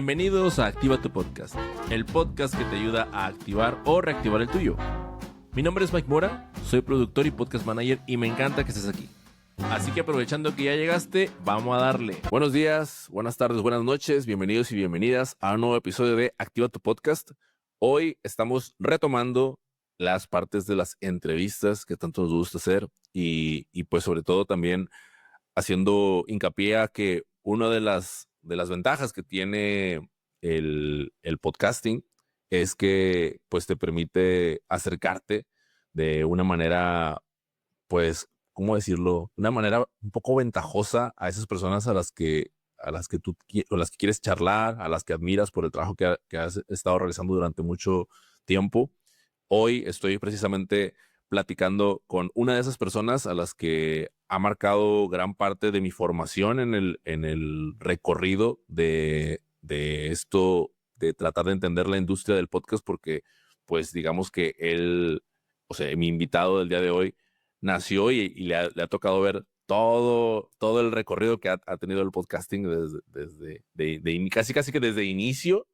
Bienvenidos a Activa tu Podcast, el podcast que te ayuda a activar o reactivar el tuyo. Mi nombre es Mike Mora, soy productor y podcast manager y me encanta que estés aquí. Así que aprovechando que ya llegaste, vamos a darle. Buenos días, buenas tardes, buenas noches, bienvenidos y bienvenidas a un nuevo episodio de Activa tu Podcast. Hoy estamos retomando las partes de las entrevistas que tanto nos gusta hacer y pues sobre todo también haciendo hincapié a que una de las ventajas que tiene el podcasting es que pues te permite acercarte de una manera, pues, ¿cómo decirlo? Una manera un poco ventajosa a esas personas a las que quieres charlar, a las que admiras por el trabajo que has estado realizando durante mucho tiempo. Hoy estoy precisamente platicando con una de esas personas a las que ha marcado gran parte de mi formación en el recorrido de esto, de tratar de entender la industria del podcast, porque pues digamos que él, o sea, mi invitado del día de hoy nació y le ha tocado ver todo el recorrido que ha tenido el podcasting casi que desde inicio,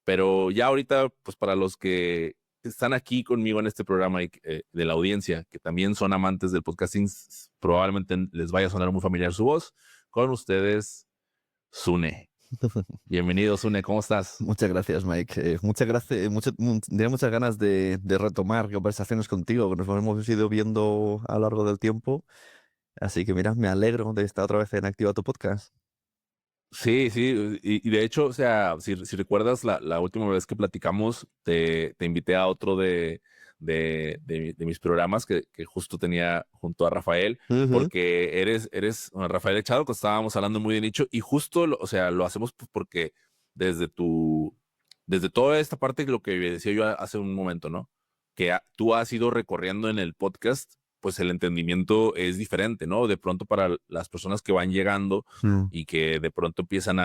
pero ya ahorita, pues para los que están aquí conmigo en este programa y de la audiencia, que también son amantes del podcasting, probablemente les vaya a sonar muy familiar su voz. Con ustedes, Sune. Bienvenido, Sune, ¿cómo estás? Muchas gracias, Mike. Muchas gracias. Tenía muchas ganas de retomar conversaciones contigo, que nos hemos ido viendo a lo largo del tiempo. Así que, mira, me alegro de estar otra vez en Activa tu Podcast. Sí, y de hecho, o sea, si recuerdas la última vez que platicamos, te invité a otro de mis programas que justo tenía junto a Rafael, porque bueno, Rafael Echado, que estábamos hablando muy de nicho, y justo, o sea, lo hacemos pues porque desde toda esta parte, lo que decía yo hace un momento, ¿no? Que tú has ido recorriendo en el podcast, pues el entendimiento es diferente, ¿no? De pronto para las personas que van llegando y que de pronto empiezan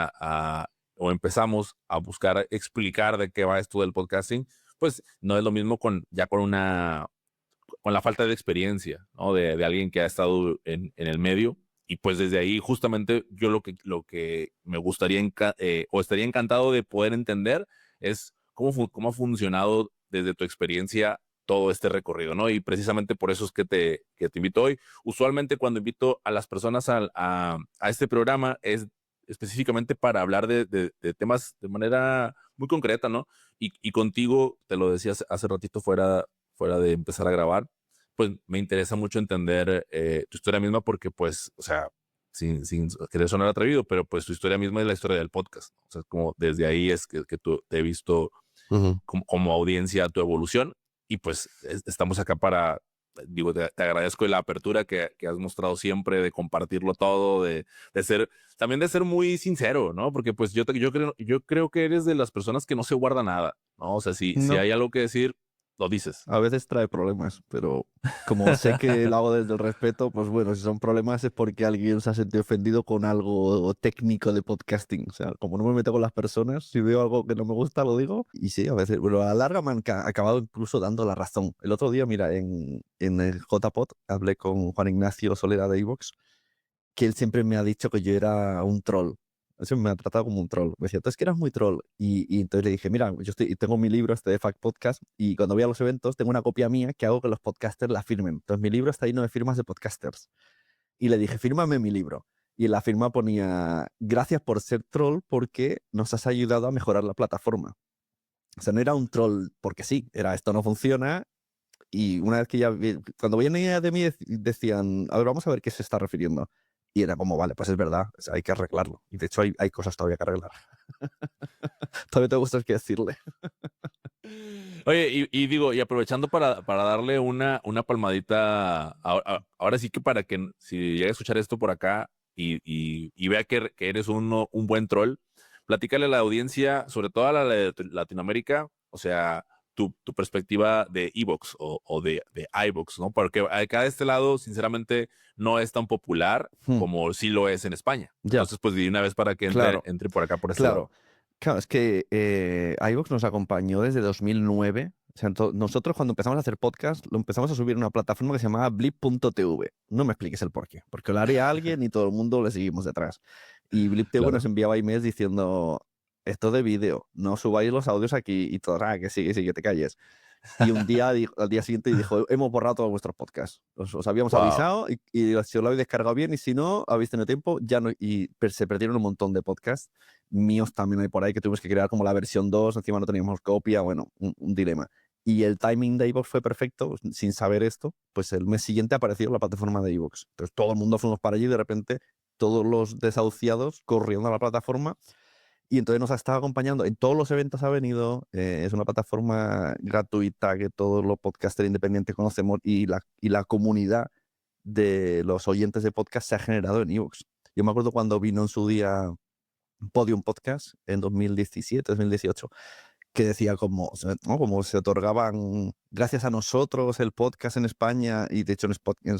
o empezamos a buscar explicar de qué va esto del podcasting, pues no es lo mismo con la falta de experiencia, ¿no? De alguien que ha estado en el medio. Y pues desde ahí justamente yo lo que me gustaría o estaría encantado de poder entender es cómo ha funcionado desde tu experiencia todo este recorrido, ¿no? Y precisamente por eso es que te invito hoy. Usualmente cuando invito a las personas a este programa es específicamente para hablar de temas de manera muy concreta, ¿no? Y contigo, te lo decía hace ratito fuera de empezar a grabar, pues me interesa mucho entender tu historia misma porque pues, o sea, sin querer sonar atrevido, pero pues tu historia misma es la historia del podcast. O sea, como desde ahí es que tú te he visto como audiencia tu evolución y pues estamos acá para, digo, te agradezco la apertura que has mostrado siempre de compartirlo todo, también de ser muy sincero, ¿no? Porque pues yo creo que eres de las personas que no se guarda nada, ¿no? O sea, si No, hay algo que decir, lo dices. a veces trae problemas, pero como sé que lo hago desde el respeto, pues bueno, si son problemas es porque alguien se ha sentido ofendido con algo técnico de podcasting. O sea, como no me meto con las personas, si veo algo que no me gusta, lo digo. Y sí, a veces, bueno, a la larga me han acabado incluso dando la razón. El otro día, mira, en el JPod hablé con Juan Ignacio Solera de iVoox, que él siempre me ha dicho que yo era un troll. Eso me ha tratado como un troll. Me decía, tú es que eras muy troll. Y entonces le dije, mira, tengo mi libro este de Fact Podcast y cuando voy a los eventos tengo una copia mía que hago que los podcasters la firmen. Entonces mi libro está lleno de firmas de podcasters. Y le dije, fírmame mi libro. Y en la firma ponía, gracias por ser troll porque nos has ayudado a mejorar la plataforma. O sea, no era un troll porque sí, era esto no funciona. Y una vez que cuando venían de mí decían, a ver, vamos a ver qué se está refiriendo. Y era como, vale, pues es verdad, o sea, hay que arreglarlo. Y de hecho hay cosas todavía que arreglar. Todavía tengo cosas que decirle. Oye, y digo, y aprovechando para darle una palmadita, ahora sí que para que si llega a escuchar esto por acá y vea que eres un buen troll, platícale a la audiencia, sobre todo a la de Latinoamérica, o sea, tu perspectiva de iVoox o de iVoox, ¿no? Porque acá de este lado, sinceramente, no es tan popular como sí lo es en España. Ya, Entonces, pues de una vez para que claro, entre por acá, por este lado. claro. Claro, es que iVoox nos acompañó desde 2009. O sea, nosotros cuando empezamos a hacer podcast, lo empezamos a subir a una plataforma que se llamaba blip.tv. No me expliques el porqué, porque lo haría alguien y todo el mundo le seguimos detrás. Y blip.tv nos Claro. enviaba emails diciendo, esto de vídeo, no subáis los audios aquí y todo, que sí, que te calles. Y un día, al día siguiente, dijo, hemos borrado todos vuestros podcasts. Os habíamos Wow. avisado y si os lo habéis descargado bien y si no, habéis tenido tiempo, ya no. Y se perdieron un montón de podcasts. Míos también hay por ahí que tuvimos que crear como la versión 2, encima no teníamos copia, bueno, un dilema. Y el timing de iVoox fue perfecto, sin saber esto, pues el mes siguiente apareció la plataforma de iVoox. Entonces todo el mundo fuimos para allí y de repente todos los desahuciados corriendo a la plataforma y entonces nos ha estado acompañando en todos los eventos, ha venido. Es una plataforma gratuita que todos los podcasters independientes conocemos y la comunidad de los oyentes de podcast se ha generado en iVoox. Yo me acuerdo cuando vino en su día Podium Podcast en 2017, 2018, que decía como, ¿no? Como se otorgaban, gracias a nosotros, el podcast en España, y de hecho el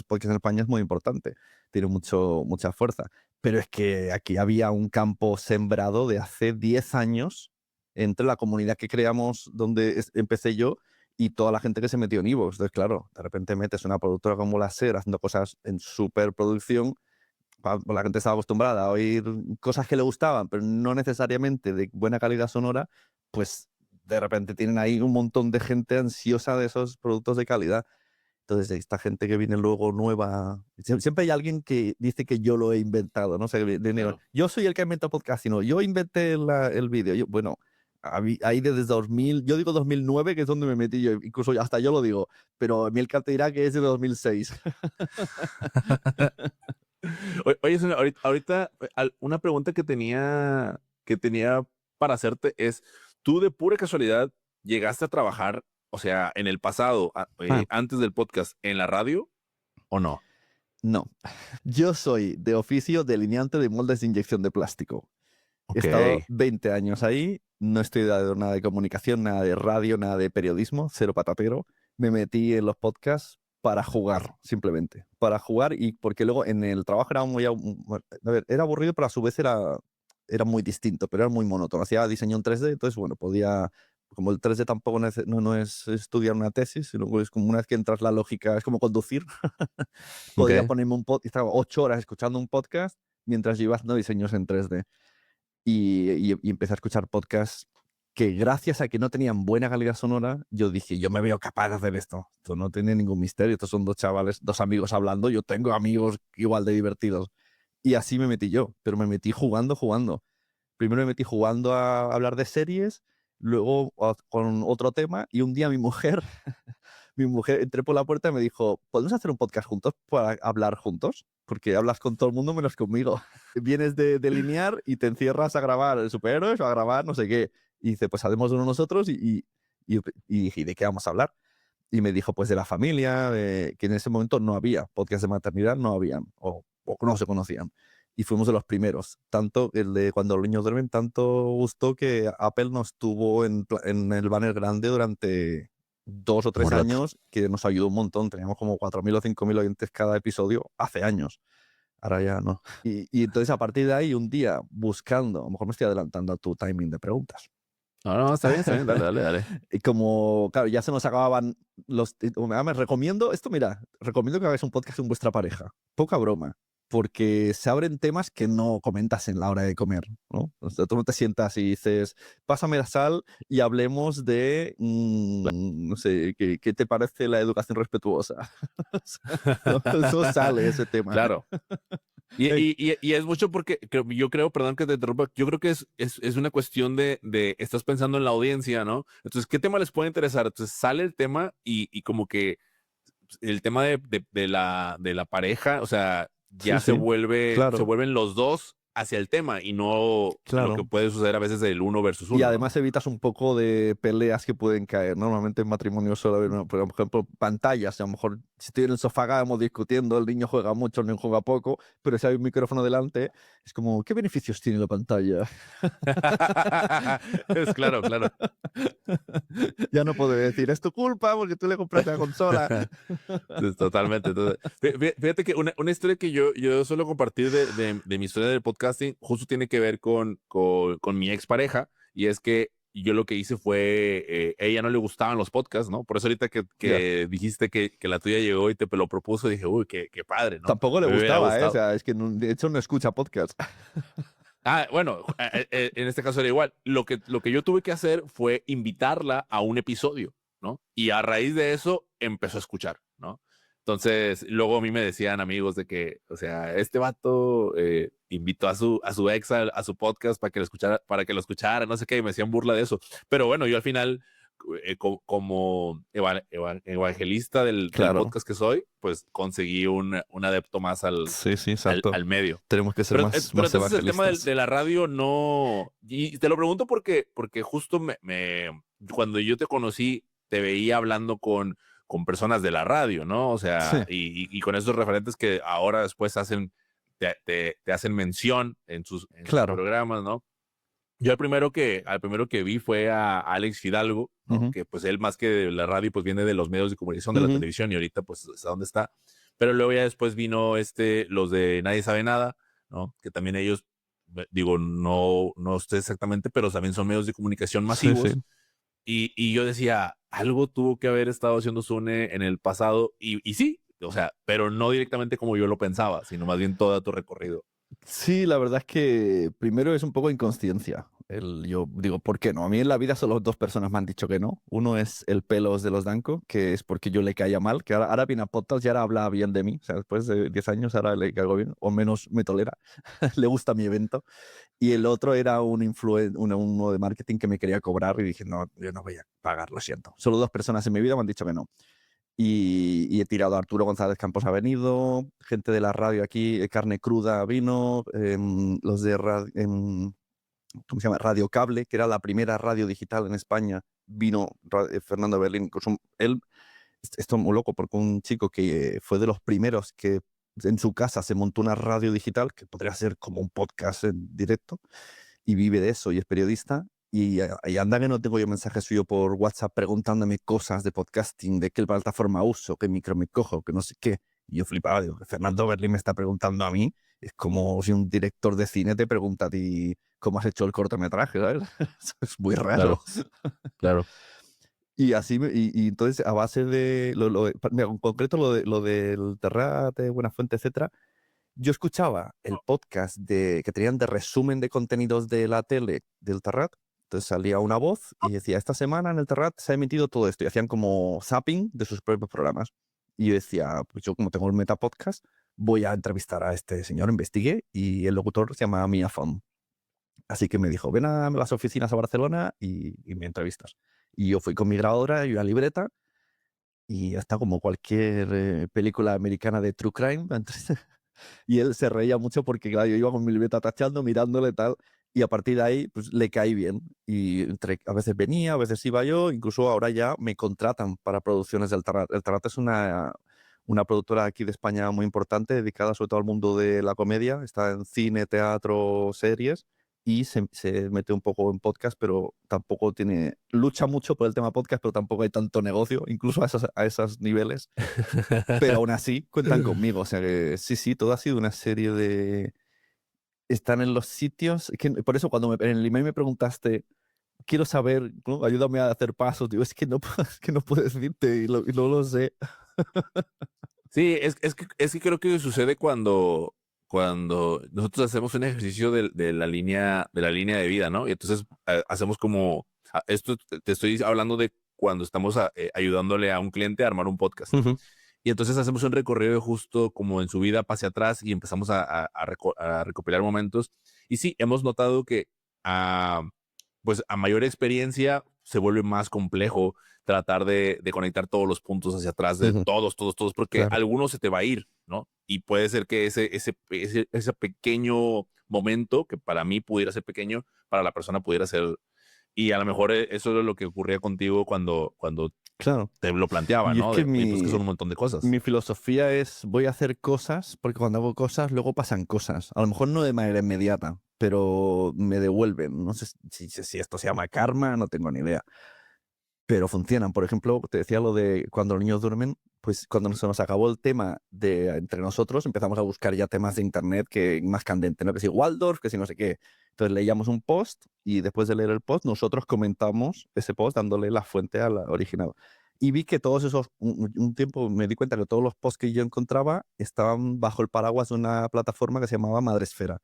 podcast en España es muy importante, tiene mucha fuerza, pero es que aquí había un campo sembrado de hace 10 años entre la comunidad que creamos donde empecé yo y toda la gente que se metió en iVoox. Entonces, claro, de repente metes una productora como la SER haciendo cosas en superproducción. La gente estaba acostumbrada a oír cosas que le gustaban, pero no necesariamente de buena calidad sonora, pues de repente tienen ahí un montón de gente ansiosa de esos productos de calidad. Entonces, esta gente que viene luego nueva, siempre hay alguien que dice que yo lo he inventado, ¿no? O sea, Claro. yo soy el que ha inventado podcasting, no, yo inventé el vídeo. Bueno, ahí desde 2000, yo digo 2009, que es donde me metí yo, incluso hasta yo lo digo, pero Milcar te dirá que es de 2006. Oye, Sonia, ahorita, una pregunta que tenía para hacerte es, ¿tú de pura casualidad llegaste a trabajar, o sea, en el pasado, antes del podcast, en la radio o no? No, yo soy de oficio delineante de moldes de inyección de plástico. He Ok, estado 20 años ahí, no he estudiado nada de comunicación, nada de radio, nada de periodismo, cero patatero. Me metí en los podcasts para jugar, simplemente. Para jugar y porque luego en el trabajo era a ver, era aburrido, pero a su vez era muy distinto, pero era muy monótono. Hacía diseño en 3D, entonces, bueno, podía, como el 3D tampoco no es estudiar una tesis, sino que es como una vez que entras la lógica, es como conducir. Podía ok. ponerme estaba 8 horas escuchando un podcast mientras yo iba haciendo diseños en 3D. Y empecé a escuchar podcasts que gracias a que no tenían buena calidad sonora, yo dije, yo me veo capaz de hacer esto. Esto no tiene ningún misterio. Estos son dos chavales, dos amigos hablando. Yo tengo amigos igual de divertidos. Y así me metí yo, pero me metí jugando. Primero me metí jugando a hablar de series, luego con otro tema, y un día mi mujer entré por la puerta y me dijo, ¿podemos hacer un podcast juntos para hablar juntos? Porque hablas con todo el mundo menos conmigo. Vienes de delinear y te encierras a grabar superhéroes o a grabar no sé qué. Y dice, pues hacemos uno nosotros y dije, ¿y de qué vamos a hablar? Y me dijo, pues de la familia, que en ese momento no había podcast de maternidad, no habían, o no se conocían. Y fuimos de los primeros. Tanto el de Cuando los niños duermen, tanto gustó que Apple nos tuvo en el banner grande durante 2 o 3 Un rato. años, que nos ayudó un montón. Teníamos como 4.000 o 5.000 oyentes cada episodio hace años. Ahora ya no. Y entonces a partir de ahí, un día buscando, a lo mejor me estoy adelantando a tu timing de preguntas. No, no, está bien, dale, dale, dale. Y como, claro, ya se nos acababan me recomiendo, esto mira, recomiendo que hagáis un podcast con vuestra pareja. Poca broma. Porque se abren temas que no comentas en la hora de comer, ¿no? O sea, tú no te sientas y dices, pásame la sal y hablemos de, no sé, ¿qué te parece la educación respetuosa? O sea, no sale ese tema. Claro. Y es mucho porque yo creo, perdón que te interrumpa, yo creo que es una cuestión de estás pensando en la audiencia, ¿no? Entonces, ¿qué tema les puede interesar? Entonces sale el tema y como que el tema de la pareja, o sea, Sí, ya se sí, vuelve, se claro, vuelven los dos hacia el tema y no lo que claro. puede suceder a veces del uno versus Y uno, ¿no? además evitas un poco de peleas que pueden caer. Normalmente en matrimonio suele haber, por ejemplo, pantallas. A lo mejor si estoy en el sofá, vamos discutiendo, el niño juega mucho, el niño juega poco, pero si hay un micrófono delante, es como, ¿qué beneficios tiene la pantalla? Es claro, claro. Ya no puedo decir, es tu culpa porque tú le compraste la consola. Sí, totalmente. Fíjate que una historia que yo suelo compartir de mi historia del podcasting justo tiene que ver con mi expareja, y es que yo lo que hice fue, ella no le gustaban los podcasts, ¿no? Por eso ahorita que, Ya. que dijiste que la tuya llegó y te lo propuso, dije, uy, qué padre, ¿no? Tampoco le Me hubiera gustaba, ¿eh? O gustado. sea, es que de hecho no escucha podcast. Bueno, en este caso era igual. Lo que yo tuve que hacer fue invitarla a un episodio, ¿no? Y a raíz de eso empezó a escuchar, ¿no? Entonces, luego a mí me decían amigos de que, o sea, este vato invitó a su ex a su podcast para que lo escuchara, no sé qué, y me hacían burla de eso. Pero bueno, yo al final, como evangelista del Claro. podcast que soy, pues conseguí un adepto más al, Sí, sí, al, exacto. al medio. Tenemos que ser Pero, más, pero más entonces el tema evangelistas. de la radio no. Y te lo pregunto porque justo cuando yo te conocí, te veía hablando con personas de la radio, ¿no? O Sí, sea, y con esos referentes que ahora después te hacen mención en sus claro. programas, ¿no? Yo al primero que vi fue a Alex Fidalgo, ¿no? Ujú, Que pues él más que de la radio, pues viene de los medios de comunicación, de la ujú. televisión, y ahorita pues está donde está. Pero luego ya después vino los de Nadie Sabe Nada, ¿no? Que también ellos, digo, no sé exactamente, pero también son medios de comunicación Sí, sí. masivos. Y yo decía, algo tuvo que haber estado haciendo Sune en el pasado, y sí, o sea, pero no directamente como yo lo pensaba, sino más bien todo tu recorrido. Sí, la verdad es que primero es un poco inconsciencia. Yo digo, ¿por qué no? A mí en la vida solo dos personas me han dicho que no. Uno es el Pelos de los Danco, que es porque yo le caía mal, que ahora viene a podcast y ahora habla bien de mí. O sea, después de 10 años ahora le caigo bien, o menos me tolera, le gusta mi evento. Y el otro era uno de marketing que me quería cobrar y dije, no, yo no voy a pagar, lo siento. Solo dos personas en mi vida me han dicho que no. Y he tirado a Arturo González Campos ha venido, gente de la radio aquí, Carne Cruda vino, los de ¿cómo se llama? Radio Cable, que era la primera radio digital en España, vino Fernando Berlín. Incluso él, esto es muy loco, porque un chico que fue de los primeros que en su casa se montó una radio digital, que podría ser como un podcast en directo, y vive de eso y es periodista. Y anda que no tengo yo mensajes suyo por WhatsApp preguntándome cosas de podcasting, de qué plataforma uso, qué micro me cojo, que no sé qué. Y yo flipaba, digo, Fernando Berlín me está preguntando a mí. Es como si un director de cine te pregunta a ti cómo has hecho el cortometraje, ¿sabes? Eso es muy raro. Claro, claro. Y así, y entonces a base de, mira, en concreto lo del Terrate, Buenafuente, etcétera, yo escuchaba el podcast que tenían de resumen de contenidos de la tele del Terrat. Entonces salía una voz y decía, esta semana en el Terrat se ha emitido todo esto. Y hacían como zapping de sus propios programas. Y yo decía, pues yo como tengo el Metapodcast, voy a entrevistar a este señor, investigué, y el locutor se llama Mia Fon. Así que me dijo, ven a las oficinas a Barcelona y me entrevistas. Y yo fui con mi grabadora y una libreta, y está como cualquier película americana de True Crime. Entonces, y él se reía mucho porque, claro, yo iba con mi libreta tachando, mirándole tal, y a partir de ahí, pues le caí bien. Y a veces venía, a veces iba yo, incluso ahora ya me contratan para producciones del Terrat. El Terrat es una productora aquí de España muy importante, dedicada sobre todo al mundo de la comedia. Está en cine, teatro, series, y se mete un poco en podcast, pero tampoco lucha mucho por el tema podcast, pero tampoco hay tanto negocio, incluso a esos niveles, pero aún así cuentan conmigo. O sea que sí, sí, todo ha sido una serie de... Están en los sitios. Por eso cuando en el email me preguntaste, quiero saber, ¿no? Ayúdame a hacer pasos, digo, es que no, es que no puedo decirte y no lo sé. Sí, es que creo que sucede cuando nosotros hacemos un ejercicio de la línea de vida, ¿no? Y entonces hacemos como, esto te estoy hablando de cuando estamos ayudándole a un cliente a armar un podcast. Ujú. Y entonces hacemos un recorrido justo como en su vida hacia atrás y empezamos a recopilar momentos. Y sí, hemos notado que ah, pues a mayor experiencia se vuelve más complejo tratar de conectar todos los puntos hacia atrás de Ujú. todos, porque Claro. algunos se te va a ir, ¿no? Y puede ser que ese pequeño momento, que para mí pudiera ser pequeño, para la persona pudiera ser, y a lo mejor eso es lo que ocurría contigo cuando Claro. te lo planteaba, Y es ¿no? que Y pues que son un montón de cosas. mi filosofía es, voy a hacer cosas, porque cuando hago cosas, luego pasan cosas. A lo mejor no de manera inmediata, pero me devuelven. No sé si esto se llama karma, no tengo ni idea. Pero funcionan. Por ejemplo, te decía lo de cuando los niños duermen, pues cuando se nos acabó el tema de entre nosotros, empezamos a buscar ya temas de internet que más candente, ¿no? Que si Waldorf, que si no sé qué. Entonces leíamos un post y después de leer el post, nosotros comentamos ese post dándole la fuente a la original. Y vi que todos esos, un tiempo me di cuenta que todos los posts que yo encontraba estaban bajo el paraguas de una plataforma que se llamaba Madresfera.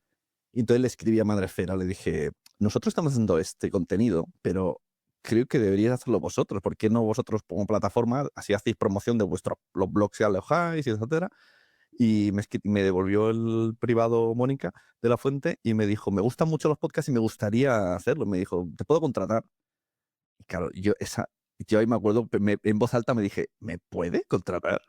Y entonces le escribí a Madrefera, le dije, nosotros estamos haciendo este contenido, pero creo que deberíais hacerlo vosotros. ¿Por qué no vosotros como plataforma así hacéis promoción de vuestros los blogs que alojáis, etcétera? Y me devolvió el privado Mónica de la Fuente y me dijo, me gustan mucho los podcasts y me gustaría hacerlo. Me dijo, ¿te puedo contratar? Y claro, yo ahí me acuerdo, en voz alta me dije, ¿me puede contratar?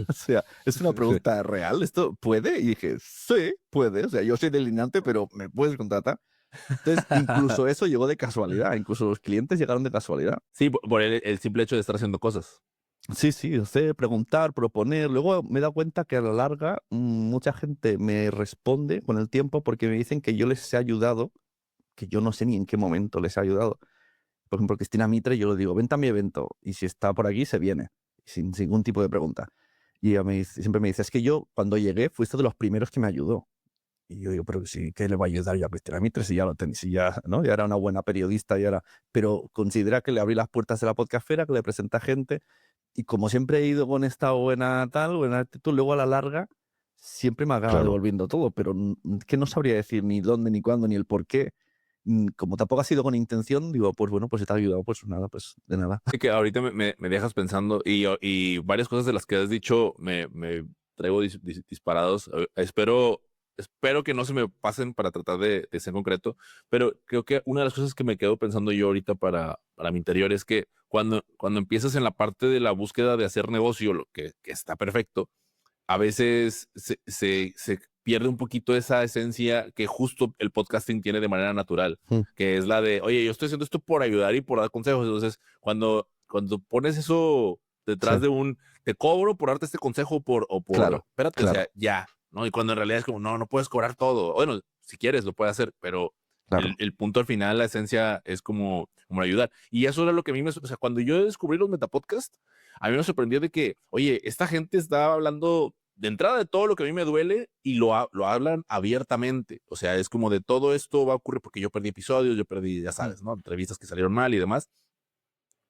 O sea, es una Sí. pregunta real, ¿esto puede? Y dije, sí, puede. O sea, yo soy delineante, pero ¿me puedes contratar? Entonces, incluso eso llegó de casualidad, incluso los clientes llegaron de casualidad. Sí, por el simple hecho de estar haciendo cosas. Sí, sí, sé preguntar, proponer. Luego me he dado cuenta que a la larga mucha gente me responde con el tiempo porque me dicen que yo les he ayudado, que yo no sé ni en qué momento les he ayudado. Por ejemplo, Cristina Mitre, yo le digo, vente a mi evento y si está por aquí, se viene, sin ningún tipo de pregunta. Y ella siempre me dice, es que yo cuando llegué fuiste de los primeros que me ayudó. Y yo digo, pero sí, ¿qué le va a ayudar yo a Cristina Mitre si ya lo tenía, si ya, ¿no? Ya era una buena periodista, pero considera que le abrí las puertas de la podcastfera, que le presenta gente, y como siempre he ido con esta buena actitud, luego a la larga siempre me acaba Claro. devolviendo todo, pero que no sabría decir ni dónde, ni cuándo, ni el por qué. Como tampoco ha sido con intención, digo, pues bueno, pues si te ha ayudado, pues nada, pues de nada. Sí, que ahorita me dejas pensando y varias cosas de las que has dicho me traigo disparados. Espero que no se me pasen para tratar de ser concreto, pero creo que una de las cosas que me quedo pensando yo ahorita para mi interior es que cuando empiezas en la parte de la búsqueda de hacer negocio, lo que está perfecto, a veces se pierde un poquito esa esencia que justo el podcasting tiene de manera natural, Mm, que es la de, oye, yo estoy haciendo esto por ayudar y por dar consejos. Entonces, cuando pones eso sí, detrás de te cobro por darte este consejo claro, espérate, o sea, claro, ya, ¿no? Y cuando en realidad es como, no puedes cobrar todo. Bueno, si quieres lo puedes hacer, pero claro. el punto al final, la esencia es como ayudar. Y eso era lo que a mí o sea, cuando yo descubrí los metapodcasts, a mí me sorprendió de que, oye, esta gente estaba hablando de entrada de todo lo que a mí me duele y lo hablan abiertamente. O sea, es como de todo esto va a ocurrir porque yo perdí episodios, yo perdí, ya Mm, sabes, ¿no? Entrevistas que salieron mal y demás.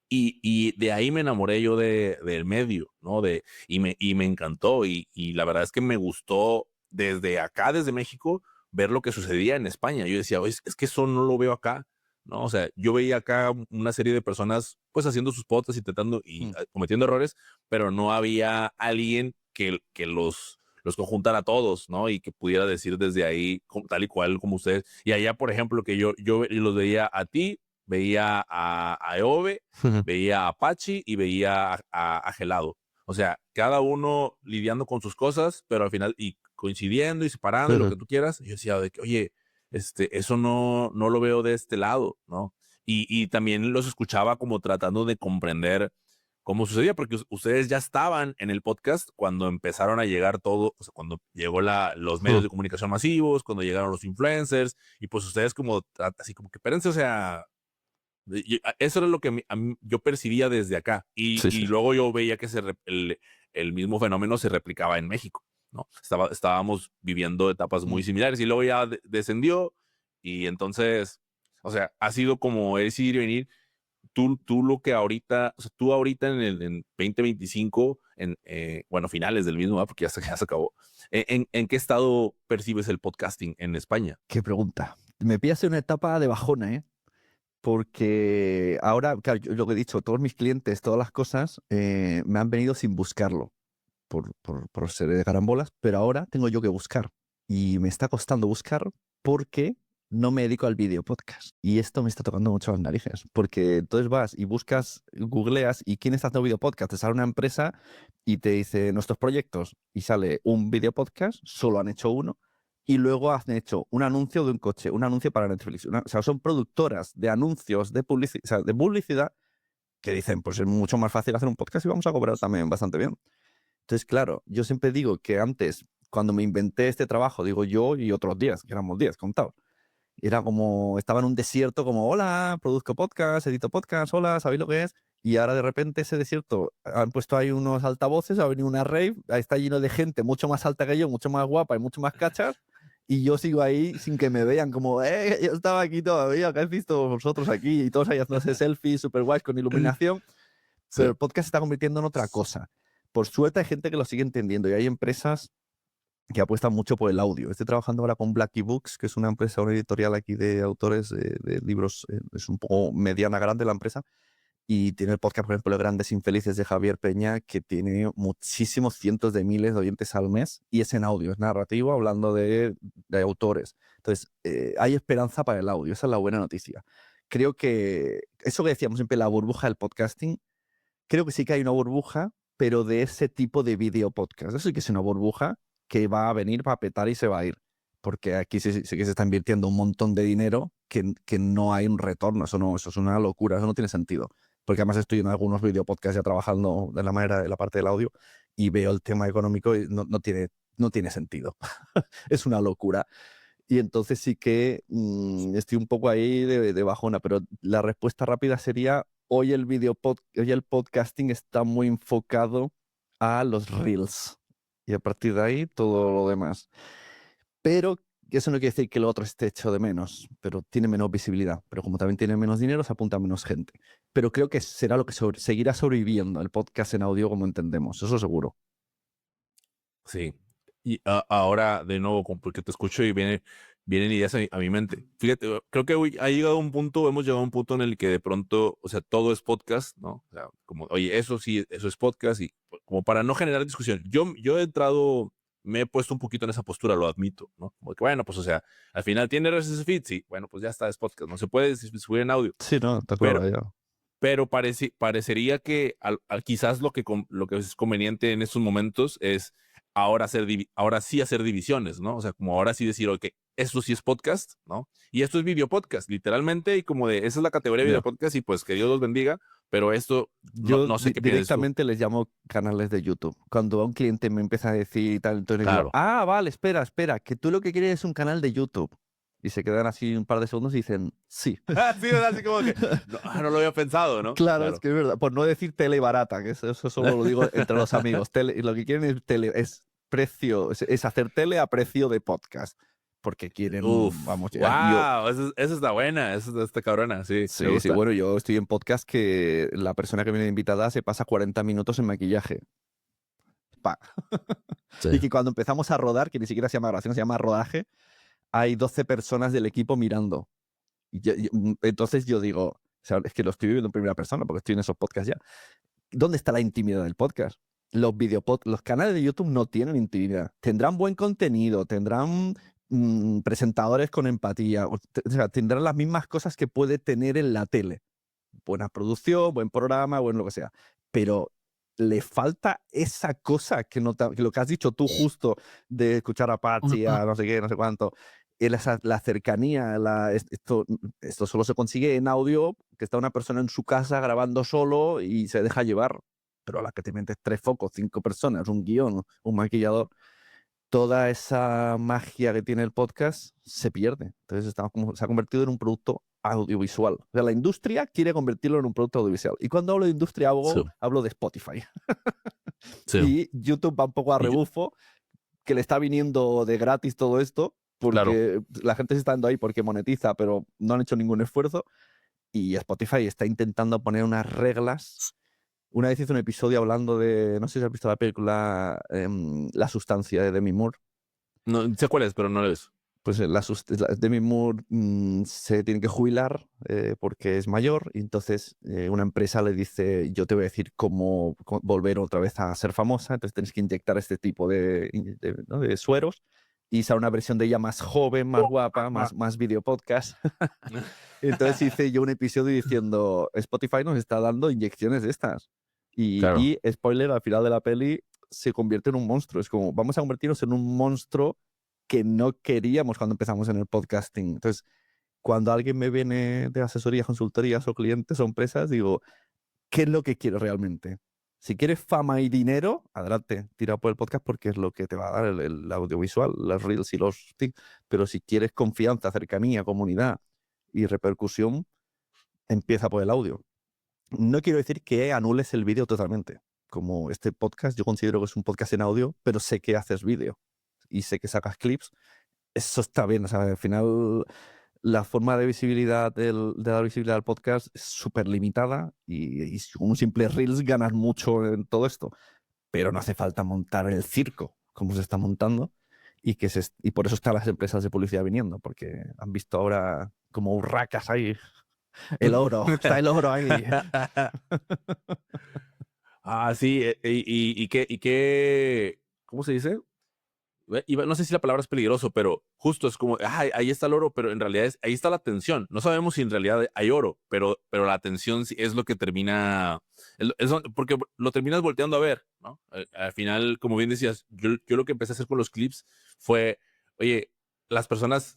Y de ahí me enamoré yo del medio, ¿no? Y me encantó. Y la verdad es que me gustó desde acá, desde México, ver lo que sucedía en España. Yo decía, oye, es que eso no lo veo acá, ¿no? O sea, yo veía acá una serie de personas, pues haciendo sus podcasts, intentando y mm, cometiendo errores, pero no había alguien que los conjuntara a todos, ¿no? Y que pudiera decir desde ahí, tal y cual como ustedes. Y allá, por ejemplo, que yo los veía a ti, veía a Eove, veía a Apache y veía a Gelado. O sea, cada uno lidiando con sus cosas, pero al final y coincidiendo y separando y lo que tú quieras. Yo decía de que, oye, eso no lo veo de este lado, ¿no? Y también los escuchaba como tratando de comprender cómo sucedía, porque ustedes ya estaban en el podcast cuando empezaron a llegar todo, o sea, cuando llegó los medios de comunicación masivos, cuando llegaron los influencers, y pues ustedes como, así como que, espérense, o sea, eso era lo que yo percibía desde acá. sí, Y sí. luego yo veía que el mismo fenómeno se replicaba en México, ¿no? Estábamos viviendo etapas muy Mm. similares y luego ya descendió y entonces, o sea, ha sido como es ir y venir. Tú lo que ahorita, o sea, tú ahorita en 2025, bueno, finales del mismo, ¿verdad? Porque ya se acabó. ¿En qué estado percibes el podcasting en España? Qué pregunta. Me pillas en una etapa de bajona, ¿eh? Porque ahora, claro, yo lo que he dicho, todos mis clientes, todas las cosas, me han venido sin buscarlo, por serie de carambolas, pero ahora tengo yo que buscar. Y me está costando buscar porque no me dedico al video podcast. Y esto me está tocando mucho las narices, porque entonces vas y buscas, googleas, ¿y quién está haciendo video podcast? Te sale una empresa y te dice nuestros proyectos, y sale un video podcast, solo han hecho uno, y luego han hecho un anuncio de un coche, un anuncio para Netflix. O sea, son productoras de anuncios de publicidad, o sea, de publicidad que dicen, pues es mucho más fácil hacer un podcast y vamos a cobrar también bastante bien. Entonces, claro, yo siempre digo que antes, cuando me inventé este trabajo, digo yo y otros 10, que éramos 10 contados, era como, estaba en un desierto como, hola, produzco podcast, edito podcast, hola, ¿sabéis lo que es? Y ahora de repente ese desierto, han puesto ahí unos altavoces, ha venido una rave, ahí está lleno de gente mucho más alta que yo, mucho más guapa y mucho más cachas, y yo sigo ahí sin que me vean, como, yo estaba aquí todavía, ¿qué has visto vosotros aquí? Y todos ahí haciéndose selfies super guays con iluminación, pero Sí. el podcast se está convirtiendo en otra cosa. Por suerte hay gente que lo sigue entendiendo y hay empresas que apuesta mucho por el audio. Estoy trabajando ahora con Blackie Books, que es una empresa, una editorial aquí de autores de libros, es un poco mediana grande la empresa, y tiene el podcast, por ejemplo, Grandes Infelices de Javier Peña, que tiene muchísimos cientos de miles de oyentes al mes, y es en audio, es narrativo, hablando de autores. Entonces, hay esperanza para el audio, esa es la buena noticia. Creo que eso que decíamos siempre, la burbuja del podcasting, creo que sí que hay una burbuja, pero de ese tipo de video podcast. Eso sí que es una burbuja que va a venir, va a petar y se va a ir. Porque aquí sí que se está invirtiendo un montón de dinero que no hay un retorno. Eso es una locura, eso no tiene sentido. Porque además estoy en algunos video podcasts ya trabajando de la parte del audio y veo el tema económico y no tiene sentido. Es una locura. Y entonces sí que estoy un poco ahí de bajona, pero la respuesta rápida sería, hoy el podcasting está muy enfocado a los reels y a partir de ahí todo lo demás. Pero eso no quiere decir que lo otro esté hecho de menos, pero tiene menos visibilidad. Pero como también tiene menos dinero, se apunta a menos gente. Pero creo que será lo que seguirá sobreviviendo el podcast en audio como entendemos, eso seguro. Sí. Y ahora, de nuevo, porque te escucho y vienen ideas a mi mente. Fíjate, creo que hoy hemos llegado a un punto en el que de pronto, o sea, todo es podcast, ¿no? O sea, como, oye, eso sí, eso es podcast, y como para no generar discusión. Yo he entrado, me he puesto un poquito en esa postura, lo admito, ¿no? Como que, bueno, pues, o sea, al final tiene RSS feed, sí, bueno, pues ya está, es podcast, no se puede subir en audio. Sí, no, está Pero, claro ya. pero parecería que quizás lo que es conveniente en estos momentos es ahora sí hacer divisiones, ¿no? O sea, como ahora sí decir, ok, esto sí es podcast, ¿no? Y esto es video podcast, literalmente, y como de, esa es la categoría de video Ya. podcast, y pues que Dios los bendiga, pero esto, Yo no sé qué piensas tú. directamente les llamo canales de YouTube. Cuando un cliente me empieza a decir y tal, entonces digo, Claro. vale, espera, que tú lo que quieres es un canal de YouTube. Y se quedan así un par de segundos y dicen, sí. Sí, ¿verdad? Así como que, no lo había pensado, ¿no? Claro, es que es verdad. Por no decir tele barata, que eso solo lo digo entre los amigos. Y lo que quieren es precio, es hacer tele a precio de podcast. Porque quieren, Uf, vamos, yo. wow, esa está buena, esa está cabrona, sí, me Sí, sí, gusta. bueno, yo estoy en podcast que la persona que viene de invitada se pasa 40 minutos en maquillaje. Pa. Sí. Y que cuando empezamos a rodar, que ni siquiera se llama grabación, se llama rodaje, hay 12 personas del equipo mirando. Entonces yo digo, o sea, es que lo estoy viviendo en primera persona porque estoy en esos podcasts ya. ¿Dónde está la intimidad del podcast? Los canales de YouTube no tienen intimidad. Tendrán buen contenido, tendrán presentadores con empatía, o sea, tendrán las mismas cosas que puede tener en la tele. Buena producción, buen programa, bueno, lo que sea. Pero le falta esa cosa que lo que has dicho tú justo de escuchar a Patsy, a no sé qué, no sé cuánto. La cercanía, esto solo se consigue en audio, que está una persona en su casa grabando solo y se deja llevar. Pero a la que te metes 3 focos, 5 personas, un guión, un maquillador, toda esa magia que tiene el podcast se pierde. Entonces se ha convertido en un producto audiovisual. O sea, la industria quiere convertirlo en un producto audiovisual. Y cuando hablo de industria, Sí, hablo de Spotify. sí. Y YouTube va un poco a Y rebufo, que le está viniendo de gratis todo esto, claro, porque la gente se está dando ahí porque monetiza, pero no han hecho ningún esfuerzo. Y Spotify está intentando poner unas reglas. Una vez hice un episodio hablando de, no sé si has visto la película La Sustancia de Demi Moore. no sé cuál es, pero no lo es. Pues Demi Moore se tiene que jubilar porque es mayor y entonces una empresa le dice, yo te voy a decir cómo volver otra vez a ser famosa, entonces tienes que inyectar este tipo ¿no? de sueros y sale una versión de ella más joven, más guapa, más video podcast. Entonces hice yo un episodio diciendo, Spotify nos está dando inyecciones de estas. Claro. Y spoiler, al final de la peli se convierte en un monstruo. Es como, vamos a convertirnos en un monstruo que no queríamos cuando empezamos en el podcasting. Entonces, cuando alguien me viene de asesorías, consultorías o clientes o empresas, digo, ¿qué es lo que quiero realmente? Si quieres fama y dinero, adelante, tira por el podcast porque es lo que te va a dar el audiovisual, las reels y los tics. Pero si quieres confianza, cercanía, comunidad y repercusión, empieza por el audio. No quiero decir que anules el vídeo totalmente. Como este podcast, yo considero que es un podcast en audio, pero sé que haces vídeo y sé que sacas clips. Eso está bien. O sea, al final, la forma de visibilidad de dar visibilidad al podcast es súper limitada y con un simple Reels ganas mucho en todo esto. Pero no hace falta montar el circo como se está montando. y por eso están las empresas de publicidad viniendo, porque han visto ahora como urracas ahí. El oro, está el oro ahí. Sí, ¿cómo se dice? No sé si la palabra es peligroso, pero justo es como, ahí está el oro, pero en realidad ahí está la tensión. No sabemos si en realidad hay oro, pero la tensión es lo que termina, porque lo terminas volteando a ver, ¿no? Al final, como bien decías, yo lo que empecé a hacer con los clips fue, oye, las personas,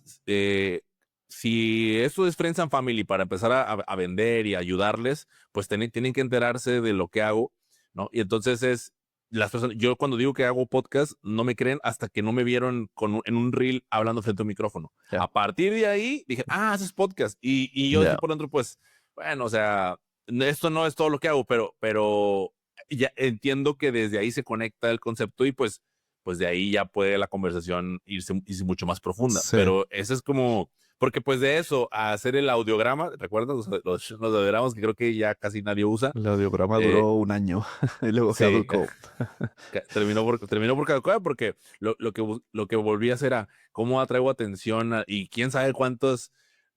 si esto es Friends and Family para empezar a vender y ayudarles, pues tienen que enterarse de lo que hago, ¿no? Y entonces las personas, yo cuando digo que hago podcast, no me creen hasta que no me vieron en un reel hablando frente a un micrófono. Ya. A partir de ahí dije, haces podcast. Y yo Ya. dije por dentro, pues, bueno, o sea, esto no es todo lo que hago, pero ya entiendo que desde ahí se conecta el concepto y pues de ahí ya puede la conversación irse mucho más profunda. Sí. Pero ese es como, porque pues de eso a hacer el audiograma, ¿recuerdas? Los audiogramas que creo que ya casi nadie usa. El audiograma duró un año y luego Sí, caducó. terminó por caducar porque lo que volví a hacer era cómo atraigo atención y quién sabe cuántos.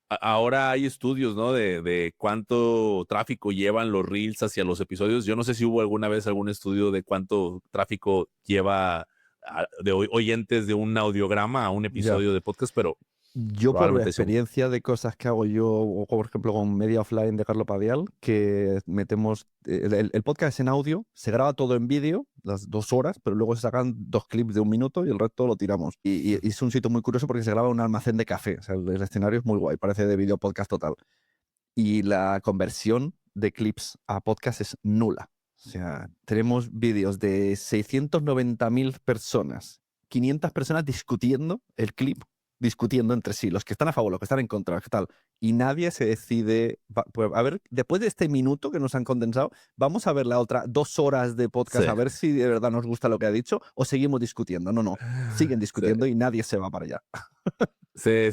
Ahora hay estudios, ¿no? De cuánto tráfico llevan los reels hacia los episodios. Yo no sé si hubo alguna vez algún estudio de cuánto tráfico lleva de oyentes de un audiograma a un episodio de podcast, pero yo por probablemente experiencia de cosas que hago yo, o por ejemplo con Media Offline de Carlo Padial, que metemos el podcast en audio, se graba todo en vídeo, las 2 horas, pero luego se sacan 2 clips de 1 minuto y el resto lo tiramos. Y es un sitio muy curioso porque se graba en un almacén de café, o sea, el escenario es muy guay, parece de video podcast total. Y la conversión de clips a podcast es nula. O sea, tenemos vídeos de 690.000 personas, 500 personas discutiendo el clip, discutiendo entre sí, los que están a favor, los que están en contra, los que tal. Y nadie se decide, pues, a ver, después de este minuto que nos han condensado, vamos a ver la otra 2 horas de podcast, sí. a ver si de verdad nos gusta lo que ha dicho o seguimos discutiendo. No, siguen discutiendo y nadie se va para allá. Sí.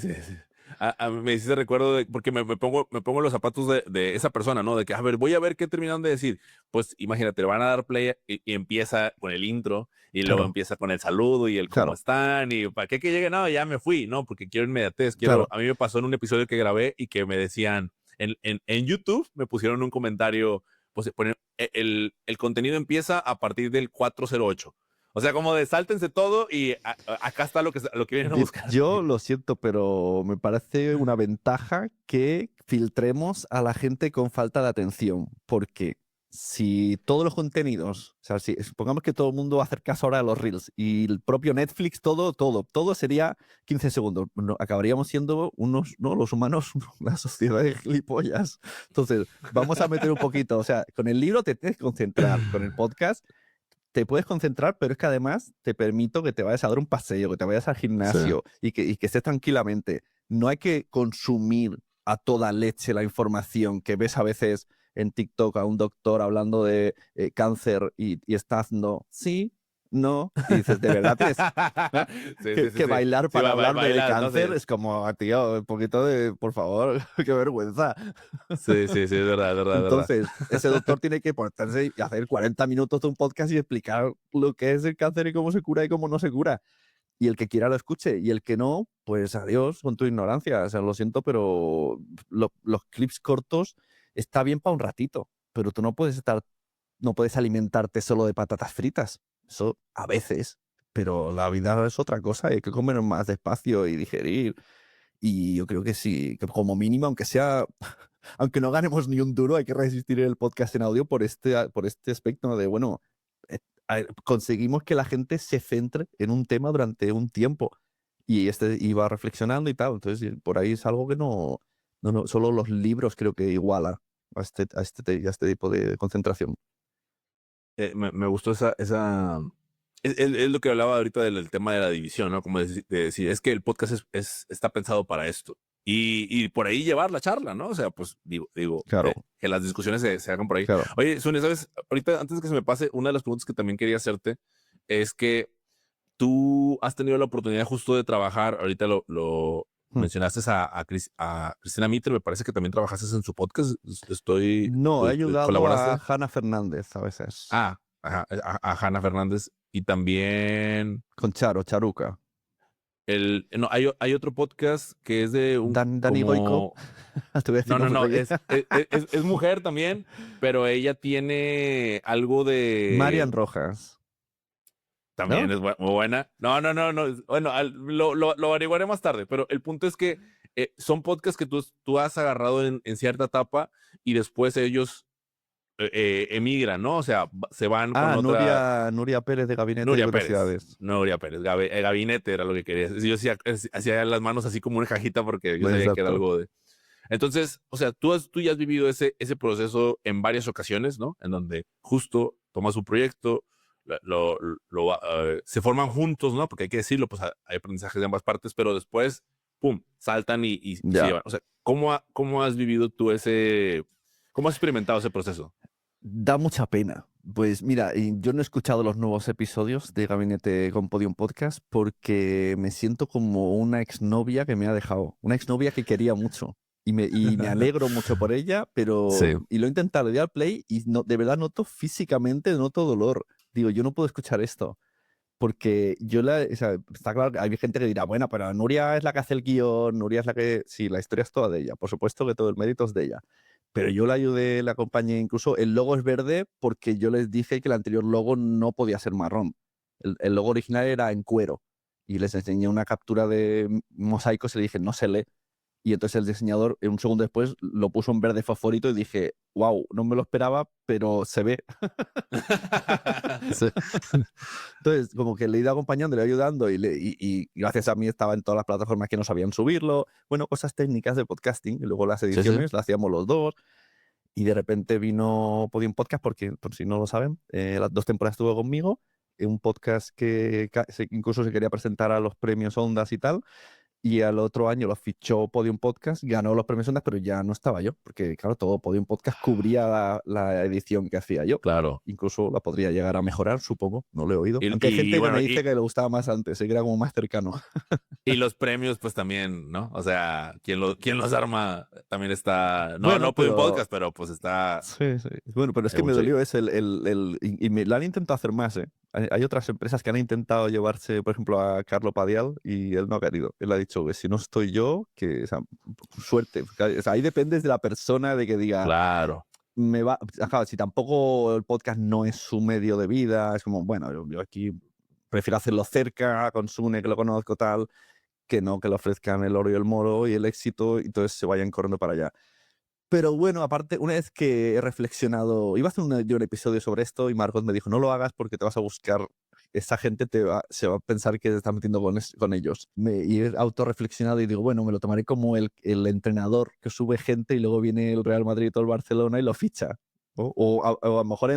A mí me hiciste recuerdo porque me pongo los zapatos de esa persona, ¿no? De que, a ver, voy a ver qué terminaron de decir. Pues imagínate, le van a dar play y empieza con el intro y luego empieza con el saludo y el cómo están y para qué que llegue, no, ya me fui, ¿no? Porque quiero inmediatez. A mí me pasó en un episodio que grabé y que me decían, en YouTube me pusieron un comentario, pues el contenido empieza a partir del 408. O sea, como de sáltense todo y acá está lo que vienen a buscar. Yo lo siento, pero me parece una ventaja que filtremos a la gente con falta de atención, porque si todos los contenidos, o sea, si supongamos que todo el mundo va a hacer caso ahora a los Reels y el propio Netflix, todo sería 15 segundos. No, acabaríamos siendo unos, ¿no? Los humanos, una sociedad de gilipollas. Entonces, vamos a meter un poquito, o sea, con el libro te tienes que concentrar, con el podcast te puedes concentrar, pero es que además te permito que te vayas a dar un paseo, que te vayas al gimnasio y que estés tranquilamente. No hay que consumir a toda leche la información que ves a veces en TikTok a un doctor hablando de cáncer y estás sí, no. Y dices, de verdad tienes que bailar para hablarme de cáncer. Es como, tío, un poquito de, por favor, qué vergüenza. Sí, es verdad. Entonces, ese doctor tiene que portarse y hacer 40 minutos de un podcast y explicar lo que es el cáncer y cómo se cura y cómo no se cura. Y el que quiera lo escuche y el que no, pues adiós con tu ignorancia. O sea, lo siento, pero los clips cortos está bien para un ratito, pero tú no puedes alimentarte solo de patatas fritas. Eso a veces, pero la vida es otra cosa, hay que comer más despacio y digerir. Y yo creo que sí, que como mínimo, aunque no ganemos ni un duro, hay que resistir el podcast en audio por este aspecto de, bueno, conseguimos que la gente se centre en un tema durante un tiempo y iba reflexionando y tal. Entonces, por ahí es algo que no, solo los libros creo que iguala a este tipo de concentración. Me gustó esa es lo que hablaba ahorita del tema de la división, ¿no? Como de decir, es que el podcast está pensado para esto. Y por ahí llevar la charla, ¿no? O sea, pues digo, Claro. que las discusiones se hagan por ahí. Claro. Oye, Sune, ¿sabes? Ahorita, antes de que se me pase, una de las preguntas que también quería hacerte es que tú has tenido la oportunidad justo de trabajar, ahorita lo mencionaste a Cristina Mitre, me parece que también trabajaste en su podcast. No, he ayudado ¿colaboraste? a Hanna Fernández a veces. A Hanna Fernández y también con Charuca. No, hay otro podcast que es de un Dani Goico. Te voy a decir No, nombres es, porque- es mujer también, pero ella tiene algo Marian de... Rojas, También ¿no? es muy buena. No. Bueno, lo averiguaré más tarde, pero el punto es que son podcasts que tú has agarrado en cierta etapa y después ellos emigran, ¿no? O sea, se van con otra... Nuria Pérez de Gabinete de Nuria Pérez. Curiosidades. Nuria Pérez. Gabinete era lo que quería decir. Yo hacía las manos así como una cajita porque yo sabía que era Exacto. algo de... Entonces, o sea, tú ya has vivido ese proceso en varias ocasiones, ¿no? En donde justo tomas un proyecto, se forman juntos, ¿no? Porque hay que decirlo, pues hay aprendizajes de ambas partes, pero después, ¡pum!, saltan y se Ya. llevan. O sea, ¿cómo has vivido tú cómo has experimentado ese proceso? Da mucha pena. Pues mira, yo no he escuchado los nuevos episodios de Gabinete con Podium Podcast porque me siento como una exnovia que me ha dejado. Una exnovia que quería mucho. Y me alegro mucho por ella, pero... Sí. Y lo he intentado, le di al play y no, de verdad noto físicamente, noto dolor. Digo, yo no puedo escuchar esto. Porque o sea, está claro que hay gente que dirá, bueno, pero Nuria es la que hace el guión, Nuria es la que... Sí, la historia es toda de ella. Por supuesto que todo el mérito es de ella. Pero yo la ayudé, la acompañé, incluso el logo es verde porque yo les dije que el anterior logo no podía ser marrón. El logo original era en cuero. Y les enseñé una captura de mosaicos y le dije, no se lee. Y entonces el diseñador, un segundo después, lo puso en verde fosforito y dije, wow, no me lo esperaba, pero se ve. Sí. Entonces, como que le he ido acompañando, le he ido ayudando y gracias a mí estaba en todas las plataformas que no sabían subirlo. Bueno, cosas técnicas de podcasting. Y luego las Sí, sí. ediciones las hacíamos los dos. Y de repente vino Podium Podcast, porque por si no lo saben, las 2 temporadas estuvo conmigo. Un podcast que incluso se quería presentar a los premios Ondas y tal. Y al otro año lo fichó Podium Podcast, ganó los premios Ondas, pero ya no estaba yo, porque claro, todo Podium Podcast cubría la edición que hacía yo. Claro. Incluso la podría llegar a mejorar, supongo, no lo he oído. Aunque hay Y gente que me bueno, dice que le gustaba más antes, que era como más cercano. y los premios, pues también, ¿no? O sea, quien los arma también está. No, Bueno, no puede un pero podcast, pero pues está. sí, sí. Bueno, pero es Hay que me mucho ahí. dolió y me lo han intentado hacer más, ¿eh? Hay otras empresas que han intentado llevarse, por ejemplo, a Carlo Padial y él no ha querido. Él ha dicho que si no estoy yo, que, o sea, suerte. O sea, ahí dependes de la persona de que diga, Claro. me va, ajá, si tampoco el podcast no es su medio de vida, es como, bueno, yo aquí prefiero hacerlo cerca, con Sune, que lo conozco tal, que no que le ofrezcan el oro y el moro y el éxito y entonces se vayan corriendo para allá. Pero bueno, aparte, una vez que he reflexionado, iba a hacer yo un episodio sobre esto y Margot me dijo, no lo hagas porque te vas a buscar, esa gente se va a pensar que te está metiendo con ellos. Y he autorreflexionado y digo, bueno, me lo tomaré como el entrenador que sube gente y luego viene el Real Madrid o el Barcelona y lo ficha. O a lo mejor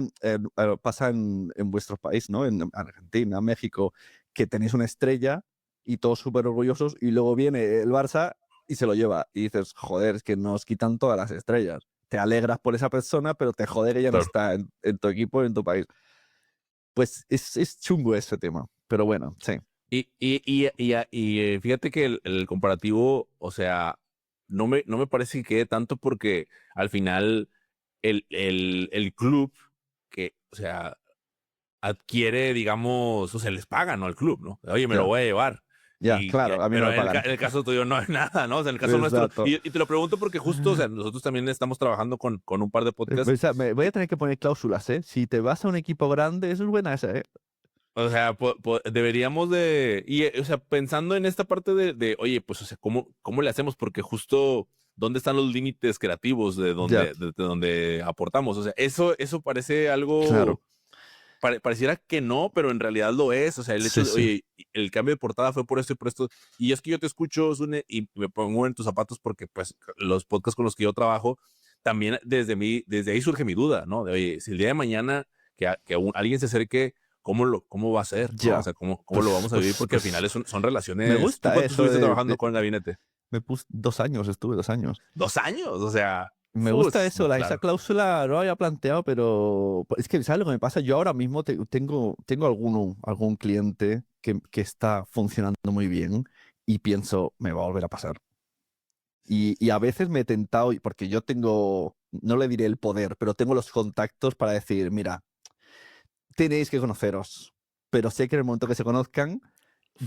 pasa en vuestro país, ¿no? En Argentina, México, que tenéis una estrella y todos súper orgullosos y luego viene el Barça y se lo lleva. Y dices, joder, es que nos quitan todas las estrellas. Te alegras por esa persona, pero te jode que ya no Claro. está en tu equipo, en tu país. Pues es chungo ese tema. Pero bueno, sí. Fíjate que el comparativo, o sea, no me parece que quede tanto porque al final el club que, o sea, adquiere, digamos, o sea, les pagan, ¿no? Al club, ¿no? Oye, me lo Ya, voy a llevar. ya, claro, a mí no Pero me pagan. en el caso tuyo no hay nada, ¿no? O sea, en el caso nuestro, Exacto. y te lo pregunto porque justo, o sea, nosotros también estamos trabajando con un par de podcasts. O sea, me voy a tener que poner cláusulas, ¿eh? Si te vas a un equipo grande, eso es buena esa, ¿eh? O sea, deberíamos de, o sea, pensando en esta parte oye, pues, o sea, ¿cómo le hacemos? Porque justo, ¿dónde están los límites creativos de Ya, donde aportamos? O sea, eso parece claro. algo, pareciera que no, pero en realidad lo es. O sea, el hecho Sí, de, sí. oye, el cambio de portada fue por esto y por esto. Y es que yo te escucho, Sune, y me pongo en tus zapatos porque, pues, los podcasts con los que yo trabajo, también desde ahí surge mi duda, ¿no? De, oye, si el día de mañana alguien se acerque, ¿cómo va a ser? ¿No? O Ya. sea, ¿cómo lo vamos a vivir? Porque al final Pues son me relaciones. ¿Tú gusta cuánto eso estuviste trabajando con el gabinete? me puse 2 años, estuve 2 años. 2 años, o sea, Me gusta eso, esa claro. cláusula no lo había planteado, pero es que, ¿sabes lo que me pasa? Yo ahora mismo tengo algún cliente que está funcionando muy bien y pienso, me va a volver a pasar. Y a veces me he tentado, porque yo tengo, no le diré el poder, pero tengo los contactos para decir, mira, tenéis que conoceros, pero sé que en el momento que se conozcan,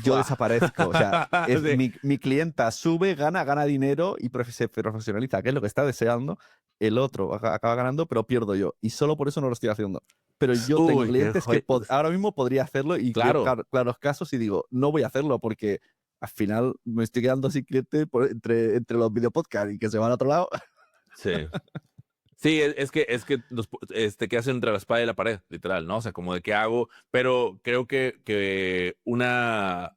yo desaparezco. O sea, Sí. mi clienta sube, gana dinero y se profesionaliza, que es lo que está deseando. El otro acaba ganando, pero pierdo yo. Y solo por eso no lo estoy haciendo. Pero yo tengo Uy, qué clientes que joya. ahora mismo podría hacerlo y veo Claro. claros casos y digo, no voy a hacerlo porque al final me estoy quedando sin cliente entre los videopodcasts y que se van a otro lado. Sí. Sí, es que ¿qué hacen entre la espada y la pared? Literal, ¿no? O sea, como de qué hago, pero creo que una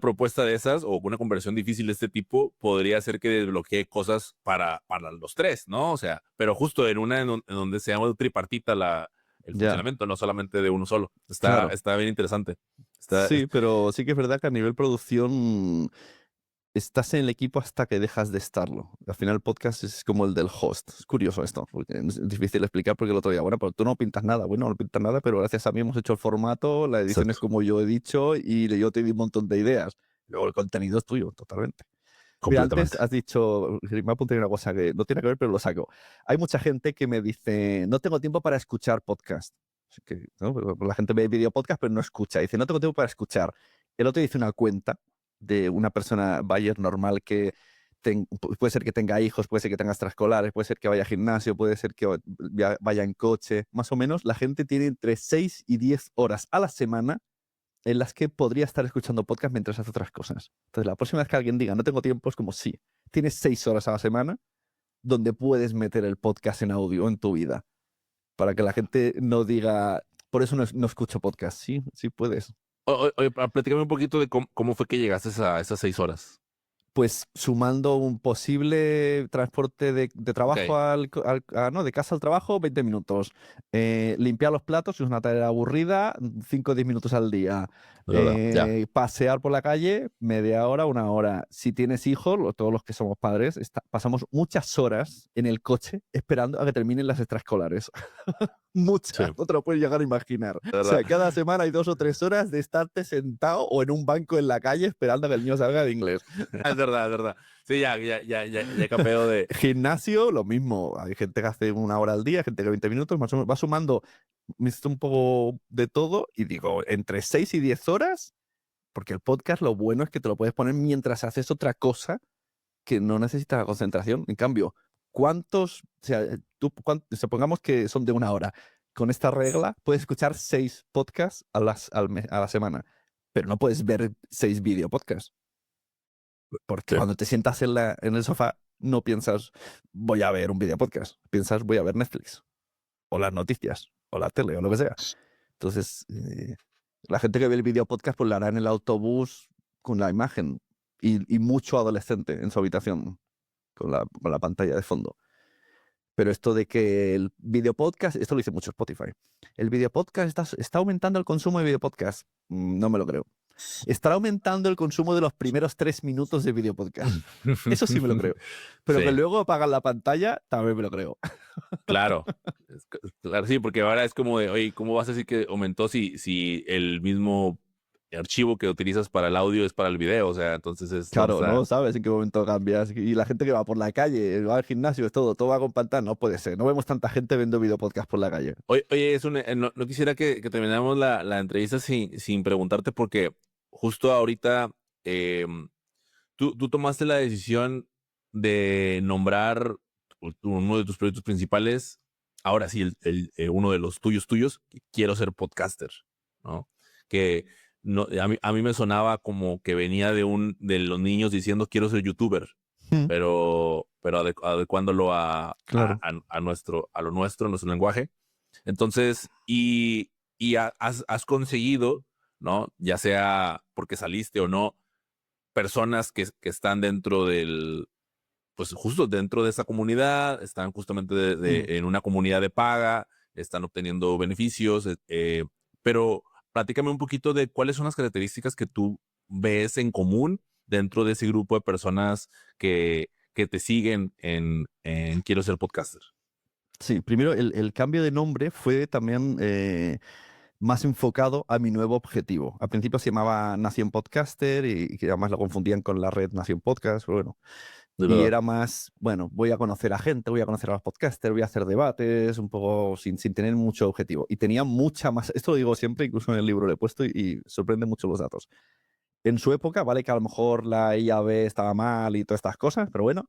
propuesta de esas o una conversión difícil de este tipo podría ser que desbloquee cosas para los tres, ¿no? O sea, pero justo en donde sea tripartita el Ya, funcionamiento, no solamente de uno solo. claro. Está bien interesante. Sí, pero sí que es verdad que a nivel producción estás en el equipo hasta que dejas de estarlo. Al final el podcast es como el del host. Es curioso esto, porque es difícil explicar porque el otro día, bueno, pero tú no pintas nada. Bueno, no pintas nada, pero gracias a mí hemos hecho el formato, la edición es Exacto, como yo he dicho y yo te di un montón de ideas. Luego el contenido es tuyo, totalmente. Mira, antes completamente. has dicho, me ha apuntado una cosa que no tiene que ver, pero lo saco. Hay mucha gente que me dice, no tengo tiempo para escuchar podcast. Así que, ¿no? La gente ve video podcast, pero no escucha. Dice, no tengo tiempo para escuchar. El otro dice una cuenta de una persona buyer normal que puede ser que tenga hijos, puede ser que tenga extraescolares, puede ser que vaya a gimnasio, puede ser que vaya en coche. Más o menos, la gente tiene entre 6 y 10 horas a la semana en las que podría estar escuchando podcast mientras hace otras cosas. Entonces, la próxima vez que alguien diga, no tengo tiempo, es como sí. Tienes 6 horas a la semana donde puedes meter el podcast en audio en tu vida. Para que la gente no diga, por eso no escucho podcast. Sí, sí puedes. Oye, platícame un poquito de cómo fue que llegaste a esas 6 horas. Pues sumando un posible transporte de Ok, trabajo no, de casa al trabajo, 20 minutos. Limpiar los platos, si es una tarea aburrida, 5 o 10 minutos al día. ya. Pasear por la calle, media hora, una hora. Si tienes hijos, todos los que somos padres, pasamos muchas horas en el coche esperando a que terminen las extraescolares. Sí, Muchas, no te lo puedes llegar a imaginar. O de verdad. sea, cada semana hay 2 o 3 horas de estarte sentado o en un banco en la calle esperando a que el niño salga de inglés. Es verdad, es verdad. Sí, ya capeo de. Gimnasio, lo mismo. Hay gente que hace 1 hora al día, gente que 20 minutos, más o menos. Va sumando un poco de todo y digo, entre 6 y 10 horas, porque el podcast lo bueno es que te lo puedes poner mientras haces otra cosa que no necesita concentración. En cambio, ¿cuántos, o sea, supongamos que son de 1 hora? Con esta regla puedes escuchar 6 podcasts a la semana, pero no puedes ver 6 video podcasts. Porque Sí, cuando te sientas en el sofá, no piensas, voy a ver un video podcast. Piensas, voy a ver Netflix, o las noticias, o la tele, o lo que sea. Entonces, la gente que ve el video podcast, pues lo hará en el autobús con la imagen. Y mucho adolescente en su habitación, con la pantalla de fondo. Pero esto de que el video podcast, esto lo dice mucho Spotify. El video podcast está aumentando el consumo de video podcast. No me lo creo. Estará aumentando el consumo de los primeros 3 minutos de video podcast. Eso sí me lo creo. Pero que sí, luego apagan la pantalla, también me lo creo. claro. Claro, sí, porque ahora es como de, oye, ¿cómo vas a decir que aumentó si el mismo archivo que utilizas para el audio es para el video? O sea, entonces es donde Claro, está. no sabes en qué momento cambias. Y la gente que va por la calle, va al gimnasio, es todo va con pantalla. No puede ser. No vemos tanta gente viendo video podcast por la calle. Oye, no quisiera que termináramos la entrevista sin preguntarte, porque justo ahorita tú tomaste la decisión de nombrar uno de tus proyectos principales, ahora sí, uno de los tuyos, quiero ser podcaster, ¿no? Que no, a mí me sonaba como que venía de los niños diciendo quiero ser youtuber, Mm, pero adecuándolo claro. a lo nuestro, nuestro lenguaje. Entonces, has conseguido, ¿no? Ya sea porque saliste o no, personas que están dentro pues justo dentro de esa comunidad, están justamente Mm. en una comunidad de paga, están obteniendo beneficios, pero platícame un poquito de cuáles son las características que tú ves en común dentro de ese grupo de personas que te siguen en Quiero ser podcaster. Sí, primero el cambio de nombre fue también más enfocado a mi nuevo objetivo. Al principio se llamaba Nación Podcaster y que además lo confundían con la red Nación Podcast, pero bueno. De Y verdad. era más, bueno, voy a conocer a gente, voy a conocer a los podcasters, voy a hacer debates, un poco sin tener mucho objetivo. Y tenía mucha más, esto lo digo siempre, incluso en el libro lo he puesto y sorprende mucho los datos. en su época, vale que a lo mejor la IAB estaba mal y todas estas cosas, pero bueno,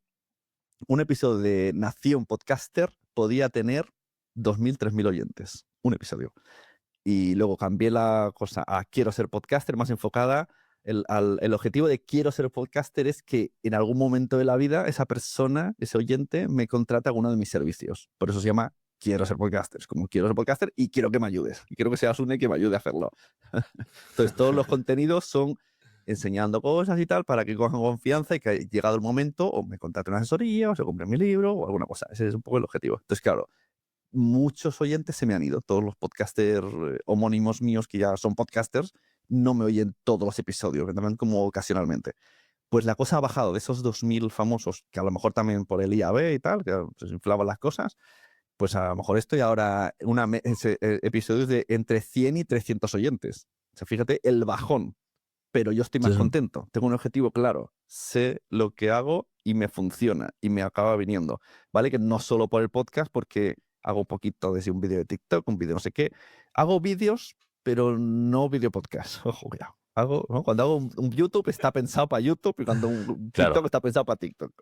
un episodio de Nación Podcaster podía tener 2.000, 3.000 oyentes. Un episodio. Y luego cambié la cosa a quiero ser podcaster, más enfocada. El objetivo de quiero ser podcaster es que en algún momento de la vida esa persona, ese oyente, me contrate alguno de mis servicios. Por eso se llama quiero ser podcaster. Es como quiero ser podcaster y quiero que me ayudes. Y quiero que seas una y que me ayude a hacerlo. Entonces todos los contenidos son enseñando cosas y tal para que cojan confianza y que llegado el momento o me contraten una asesoría o se compren mi libro o alguna cosa. Ese es un poco el objetivo. Entonces, claro, muchos oyentes se me han ido. Todos los podcasters homónimos míos que ya son podcasters no me oyen todos los episodios, me también como ocasionalmente. Pues la cosa ha bajado de esos 2.000 famosos, que a lo mejor también por el IAB y tal, que se inflaban las cosas, pues a lo mejor estoy ahora episodios de entre 100 y 300 oyentes. O sea, fíjate el bajón, pero yo estoy más contento. Tengo un objetivo claro, sé lo que hago y me funciona y me acaba viniendo. ¿Vale? Que no solo por el podcast, porque hago un poquito de un vídeo de TikTok, un vídeo no sé qué. Hago vídeos, pero no vídeo podcast. Ojo, cuidado. ¿No? Cuando hago un YouTube está pensado para YouTube y cuando un TikTok está pensado para TikTok.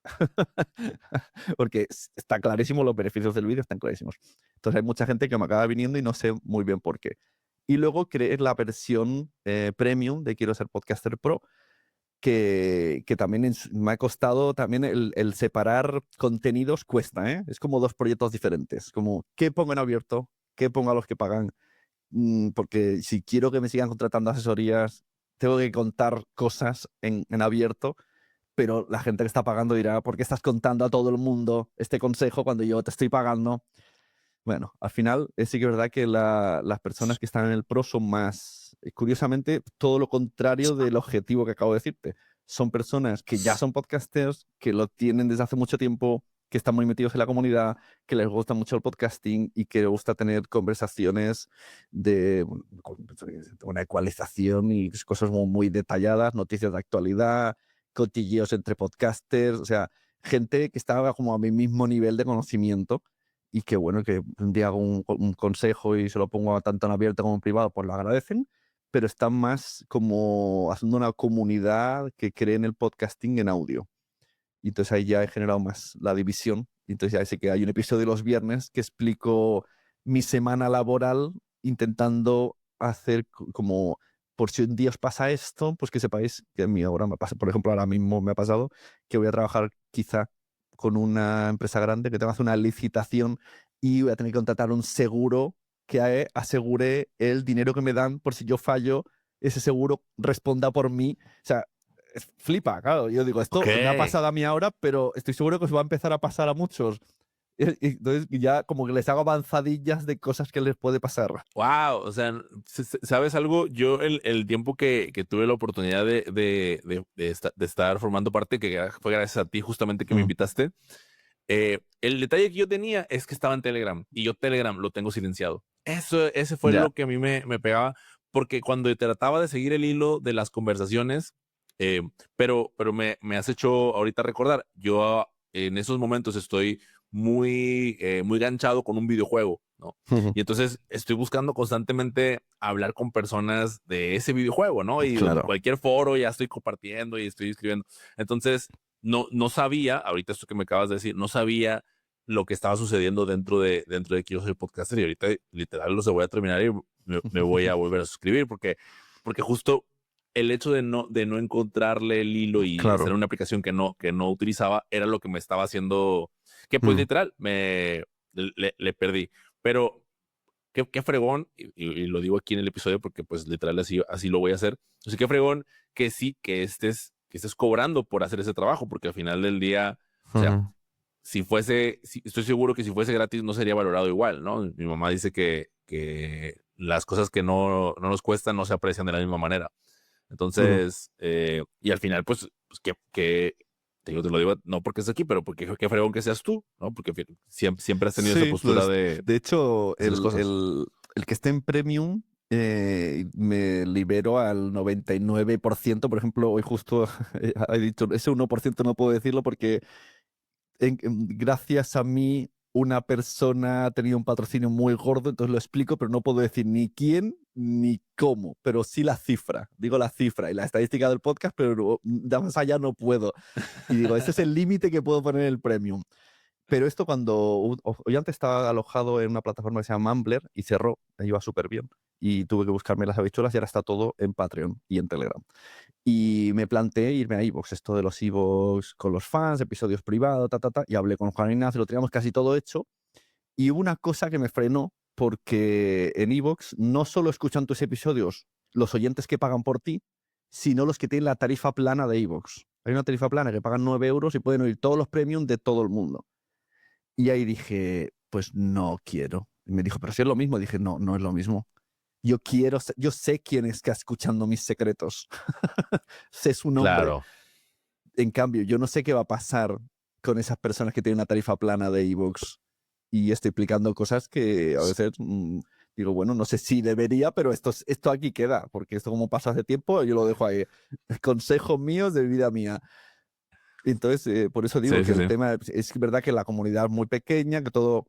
Porque está clarísimo, los beneficios del vídeo están clarísimos. Entonces hay mucha gente que me acaba viniendo y no sé muy bien por qué. Y luego creé la versión premium de Quiero Ser Podcaster Pro, que también me ha costado también el separar contenidos cuesta, ¿eh? Es como dos proyectos diferentes, como qué pongo en abierto, qué pongo a los que pagan, porque si quiero que me sigan contratando asesorías, tengo que contar cosas en abierto, pero la gente que está pagando dirá, ¿por qué estás contando a todo el mundo este consejo cuando yo te estoy pagando? Bueno, al final sí que es verdad que las personas que están en el pro son más, curiosamente, todo lo contrario del objetivo que acabo de decirte. Son personas que ya son podcasters, que lo tienen desde hace mucho tiempo, que están muy metidos en la comunidad, que les gusta mucho el podcasting y que les gusta tener conversaciones de una ecualización y cosas muy, muy detalladas, noticias de actualidad, cotilleos entre podcasters, o sea, gente que está como a mi mismo nivel de conocimiento y que bueno, que un día hago un consejo y se lo pongo tanto en abierto como en privado, pues lo agradecen, pero están más como haciendo una comunidad que cree en el podcasting en audio. Y entonces ahí ya he generado más la división. Y entonces ya sé que hay un episodio los viernes que explico mi semana laboral intentando hacer como, por si un día os pasa esto, pues que sepáis que a mí ahora me pasa, por ejemplo, ahora mismo me ha pasado que voy a trabajar quizá con una empresa grande que tengo que hacer una licitación y voy a tener que contratar un seguro que asegure el dinero que me dan por si yo fallo, ese seguro responda por mí. O sea, flipa, claro. Yo digo, esto me ha pasado a mí ahora, pero estoy seguro que os va a empezar a pasar a muchos. Entonces ya como que les hago avanzadillas de cosas que les puede pasar. Wow, o sea, ¿sabes algo? Yo el tiempo que tuve la oportunidad de estar formando parte, que fue gracias a ti justamente que me invitaste, el detalle que yo tenía es que estaba en Telegram y yo Telegram lo tengo silenciado. Ese fue lo que a mí me pegaba, porque cuando trataba de seguir el hilo de las conversaciones, pero me has hecho ahorita recordar, yo en esos momentos estoy muy ganchado con un videojuego, ¿no? Y entonces estoy buscando constantemente hablar con personas de ese videojuego, ¿no? Y en cualquier foro ya estoy compartiendo y estoy escribiendo. Entonces, no sabía, ahorita esto que me acabas de decir, no sabía lo que estaba sucediendo dentro de Quiero Ser Podcaster, y ahorita literal los voy a terminar y me voy a volver a suscribir porque justo el hecho de no encontrarle el hilo y hacer una aplicación que no utilizaba era lo que me estaba haciendo que pues literal le perdí. Pero qué fregón, y lo digo aquí en el episodio porque pues literal así lo voy a hacer. Entonces, qué fregón que sí, que estés cobrando por hacer ese trabajo, porque al final del día, o sea, estoy seguro que si fuese gratis no sería valorado igual, ¿no? Mi mamá dice que las cosas que no nos cuestan no se aprecian de la misma manera. Entonces, y al final, pues que te lo digo no porque estés aquí, pero porque qué fregón que seas tú, ¿no? Porque siempre has tenido esa postura pues, de hecho, cosas. el que esté en Premium me libero al 99%. Por ejemplo, hoy justo he dicho, ese 1% no puedo decirlo porque gracias a mí una persona ha tenido un patrocinio muy gordo, entonces lo explico, pero no puedo decir ni quién ni cómo, pero sí la cifra. Digo la cifra y la estadística del podcast, pero más allá no puedo. Y digo, ese es el límite que puedo poner en el Premium. Pero esto yo antes estaba alojado en una plataforma que se llama Mumbler y cerró, iba súper bien. Y tuve que buscarme las habichuelas y ahora está todo en Patreon y en Telegram. Y me planteé irme a iVoox, esto de los iVoox con los fans, episodios privados, y hablé con Juan Ignacio, lo teníamos casi todo hecho. Y hubo una cosa que me frenó, porque en iVoox no solo escuchan tus episodios los oyentes que pagan por ti, sino los que tienen la tarifa plana de iVoox. Hay una tarifa plana que pagan 9 euros y pueden oír todos los premium de todo el mundo. Y ahí dije, pues no quiero. Y me dijo, pero si es lo mismo. Y dije, no, no es lo mismo. Yo sé quién está escuchando mis secretos. Sé su nombre. Claro. En cambio, yo no sé qué va a pasar con esas personas que tienen una tarifa plana de iVoox. Y estoy explicando cosas que a veces digo, bueno, no sé si debería, pero esto aquí queda, porque esto como pasa hace tiempo, yo lo dejo ahí. Consejos míos de vida mía. Entonces, por eso digo que el tema es verdad que la comunidad es muy pequeña, que todo,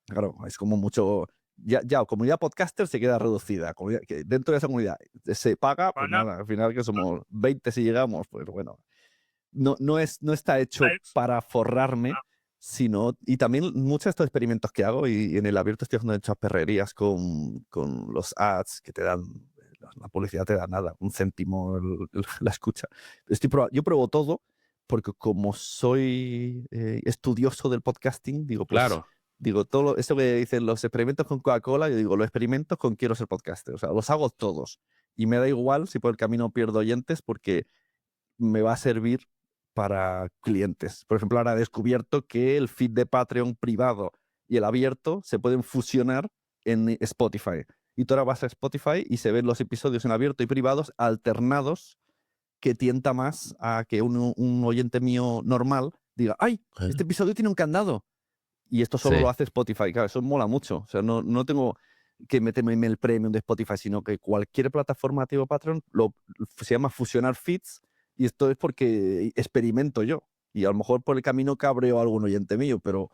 claro, es como mucho, ya comunidad podcaster se queda reducida, que dentro de esa comunidad se paga, pues nada, al final que somos 20 si llegamos, pues bueno, no está hecho para forrarme, sino, y también muchos de estos experimentos que hago, y en el abierto estoy haciendo muchas perrerías con los ads que te dan. La publicidad te da nada, un céntimo la escucha. Yo pruebo todo, porque como soy estudioso del podcasting, digo, pues, Claro. digo, todo eso que dicen los experimentos con Coca-Cola, yo digo, los experimentos con quiero ser podcaster. O sea, los hago todos. Y me da igual si por el camino pierdo oyentes, porque me va a servir para clientes. Por ejemplo, ahora he descubierto que el feed de Patreon privado y el abierto se pueden fusionar en Spotify. Y tú ahora vas a Spotify y se ven los episodios en abierto y privados alternados, que tienta más a que un oyente mío normal diga, ¡ay! Este episodio tiene un candado. Y esto solo lo hace Spotify. Claro, eso mola mucho. O sea, no tengo que meterme en el premium de Spotify, sino que cualquier plataforma tipo Patreon se llama fusionar feeds, y esto es porque experimento yo. Y a lo mejor por el camino cabreo a algún oyente mío, pero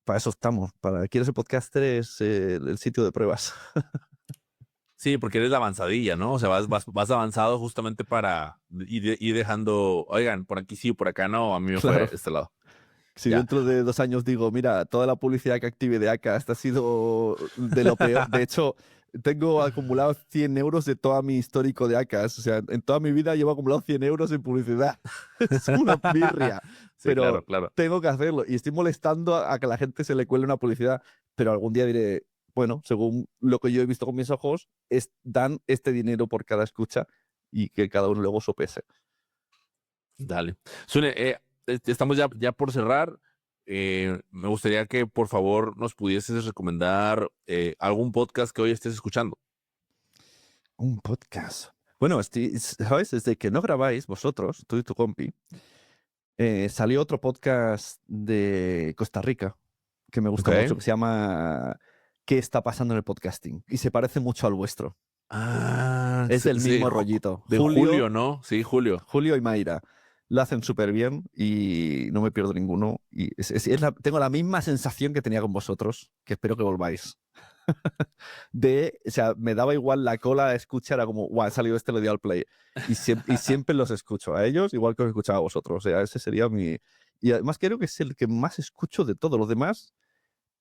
para eso estamos. Quiero ser podcaster es el sitio de pruebas. Sí, porque eres la avanzadilla, ¿no? O sea, vas avanzado justamente para ir dejando, oigan, por aquí sí, por acá no, a mí me fue este lado. Si dentro de 2 años digo, mira, toda la publicidad que active de Acast ha sido de lo peor. De hecho, tengo acumulado 100 euros de todo mi histórico de Acast. O sea, en toda mi vida llevo acumulado 100 euros en publicidad. Es una birria. Sí, pero claro. Tengo que hacerlo. Y estoy molestando a que la gente se le cuele una publicidad. Pero algún día diré, bueno, según lo que yo he visto con mis ojos, dan este dinero por cada escucha y que cada uno luego sopese. Dale. Sune, estamos ya por cerrar. Me gustaría que por favor nos pudieses recomendar algún podcast que hoy estés escuchando. Un podcast. Bueno, ¿sabes? Desde que no grabáis vosotros, tú y tu compi, salió otro podcast de Costa Rica que me gusta mucho, que se llama ¿Qué está pasando en el podcasting? Y se parece mucho al vuestro. Es el mismo rollito. De Julio, ¿no? Sí, Julio. Julio y Mayra. Lo hacen súper bien y no me pierdo ninguno. Y tengo la misma sensación que tenía con vosotros, que espero que volváis. O sea, me daba igual la cola a escuchar, era como, guau, ha salido este, le di al play. Y siempre los escucho a ellos, igual que os escuchaba a vosotros. O sea, ese sería mi... Y además creo que es el que más escucho de todos los demás.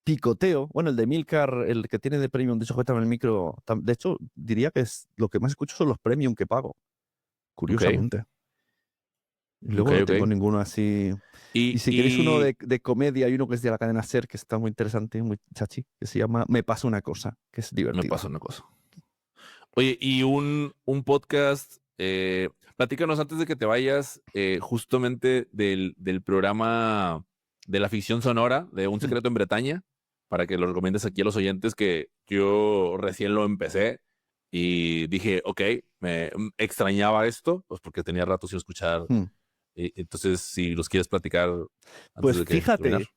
Picoteo, bueno, el de Milcar, el que tiene de premium, de hecho, en el micro. De hecho, diría que es lo que más escucho son los premium que pago. Curiosamente. Y luego no tengo ninguno así. Y si queréis uno de comedia, hay uno que es de la cadena SER, que está muy interesante, muy chachi, que se llama Me pasa una cosa, que es divertido. Me pasa una cosa. Oye, y un podcast, platícanos antes de que te vayas, justamente del programa de la ficción sonora de Un Secreto en Bretaña, para que lo recomiendes aquí a los oyentes, que yo recién lo empecé y dije, ok, me extrañaba esto, pues porque tenía rato sin escuchar. Entonces, si los quieres platicar antes pues de que fíjate, terminar.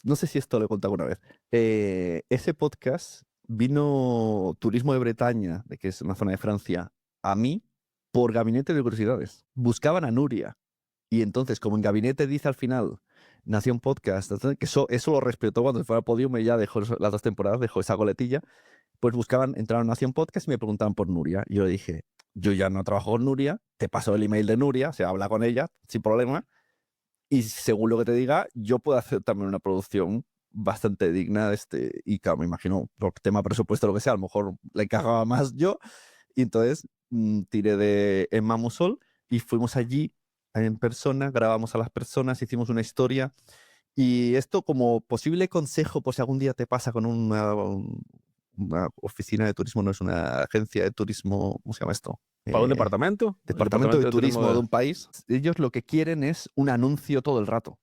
No sé si esto lo he contado una vez. Ese podcast vino Turismo de Bretaña, de que es una zona de Francia, a mí por Gabinete de Curiosidades. Buscaban a Nuria. Y entonces, como en Gabinete dice al final, nació un podcast, que eso lo respetó cuando se fue al podium y ya dejó las 2 temporadas, dejó esa coletilla. pues entraron hacia un podcast y me preguntaban por Nuria. Y yo dije, yo ya no trabajo con Nuria, te paso el email de Nuria, se habla con ella sin problema. Y según lo que te diga, yo puedo hacer también una producción bastante digna. Y claro, me imagino, por tema presupuesto o lo que sea, a lo mejor le encajaba más yo. Y entonces tiré de Emma Musol y fuimos allí en persona, grabamos a las personas, hicimos una historia. Y esto como posible consejo, por si algún día te pasa con una oficina de turismo, no es una agencia de turismo, ¿cómo se llama esto? ¿Para un departamento? ¿El Departamento de turismo de de... un país. Ellos lo que quieren es un anuncio todo el rato.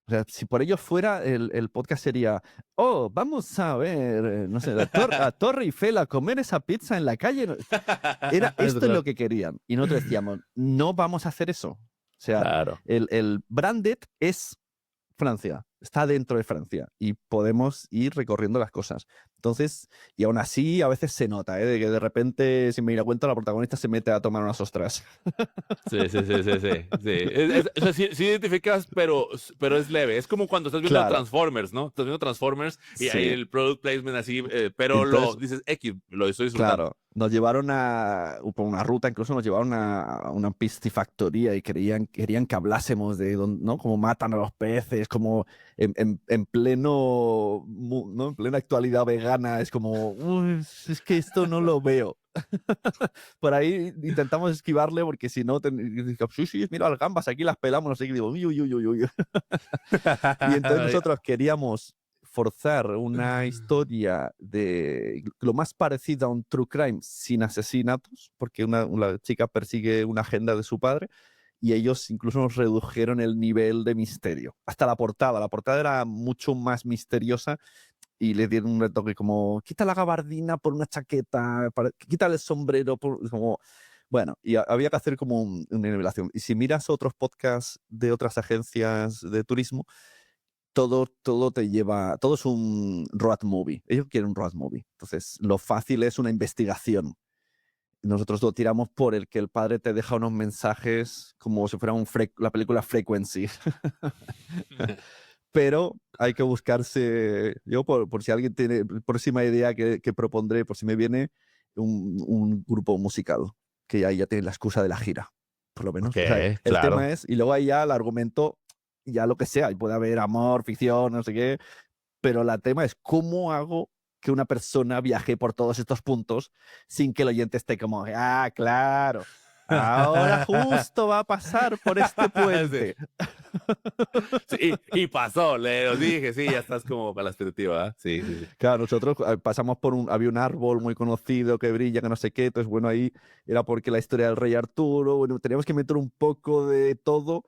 O sea, si por ellos fuera, el podcast sería, oh, vamos a ver, no sé, a Torre Eiffel a comer esa pizza en la calle. Esto es lo que querían. Y nosotros decíamos, no vamos a hacer eso. O sea, Claro. el branded es Francia, está dentro de Francia y podemos ir recorriendo las cosas. Entonces, y aún así a veces se nota, de que de repente, sin me ir a cuenta, la protagonista se mete a tomar unas ostras. Sí. O sea, sí identificas, pero es leve. Es como cuando estás viendo Claro. Transformers, ¿no? Estás viendo Transformers y Sí. hay el product placement así, pero Entonces, dices X, lo estoy disfrutando. claro, nos llevaron por una ruta, incluso nos llevaron a una piscifactoría y querían que hablásemos de ¿no? Cómo matan a los peces, como en pleno, ¿no? En plena actualidad vegana, es como, "Uy, es que esto no lo veo". Por ahí intentamos esquivarle porque si no, sí, mira las gambas, aquí las pelamos, no sé qué, digo, uy, uy, uy, uy, uy. Y entonces nosotros queríamos forzar una historia de lo más parecido a un true crime sin asesinatos, porque una chica persigue una agenda de su padre y ellos incluso nos redujeron el nivel de misterio. Hasta la portada era mucho más misteriosa y le dieron un retoque como, quita la gabardina por una chaqueta, quita el sombrero por... Como, bueno, y había que hacer como una nivelación. Y si miras otros podcasts de otras agencias de turismo, todo te lleva, todo es un road movie. Ellos quieren un road movie. Entonces, lo fácil es una investigación. Nosotros lo tiramos por el que el padre te deja unos mensajes como si fuera la película Frequency. Pero hay que buscarse, yo por si alguien tiene próxima idea que propondré, por si me viene, un grupo musical, que ahí ya tiene la excusa de la gira, por lo menos. Okay, o sea, el claro. tema es, y luego ahí ya el argumento, ya lo que sea, y puede haber amor, ficción, no sé qué, pero el tema es cómo hago que una persona viaje por todos estos puntos sin que el oyente esté como, ah, claro, ahora justo va a pasar por este puente. Sí, y pasó, le dije, sí, ya estás como para la expectativa, ¿eh? Sí. Claro, nosotros pasamos había un árbol muy conocido que brilla, que no sé qué, entonces bueno, ahí era porque la historia del rey Arturo, bueno, teníamos que meter un poco de todo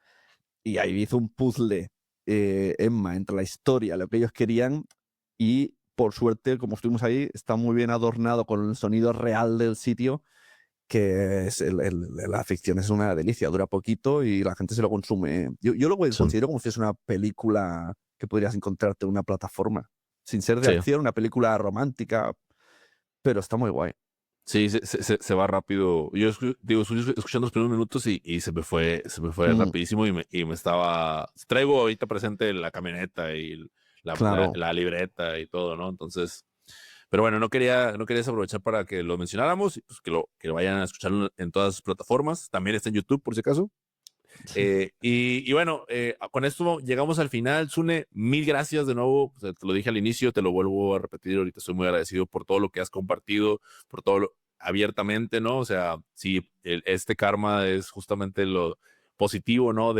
y ahí hizo un puzzle, Emma, entre la historia, lo que ellos querían y por suerte, como estuvimos ahí, está muy bien adornado con el sonido real del sitio, que es la ficción es una delicia, dura poquito y la gente se lo consume. Yo lo considero como si es una película que podrías encontrarte en una plataforma, sin ser de acción, una película romántica, pero está muy guay. Sí, se va rápido. Yo digo, estoy escuchando los primeros minutos y se me fue rapidísimo y me estaba... Traigo ahorita presente la camioneta y la libreta y todo, ¿no? Entonces... Pero bueno, no quería desaprovechar para que lo mencionáramos, pues que lo vayan a escuchar en todas sus plataformas. También está en YouTube, por si acaso. Sí. Y bueno, con esto llegamos al final. Sune, mil gracias de nuevo. O sea, te lo dije al inicio, te lo vuelvo a repetir. Ahorita estoy muy agradecido por todo lo que has compartido, por todo lo abiertamente, ¿no? O sea, sí, este karma es justamente lo positivo, ¿no?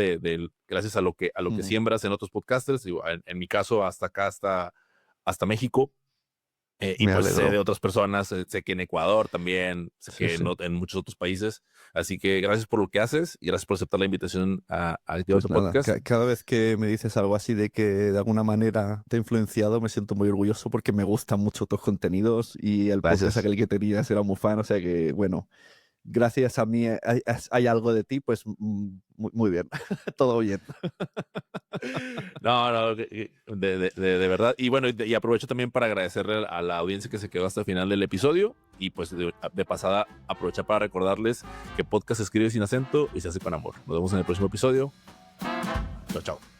Gracias a lo que siembras en otros podcasters. En mi caso, hasta acá, hasta México. Y pues sé de otras personas, sé que en Ecuador también, sé que en muchos otros países. Así que gracias por lo que haces y gracias por aceptar la invitación a este podcast. Cada vez que me dices algo así de que de alguna manera te he influenciado, me siento muy orgulloso porque me gustan mucho tus contenidos y el podcast aquel que tenías era muy fan, o sea que bueno, gracias a mí hay algo de ti, pues muy bien, todo bien. No, de verdad. Y bueno, y aprovecho también para agradecerle a la audiencia que se quedó hasta el final del episodio y pues de pasada aprovechar para recordarles que podcast se escribe sin acento y se hace con amor. Nos vemos en el próximo episodio. Chao, chao.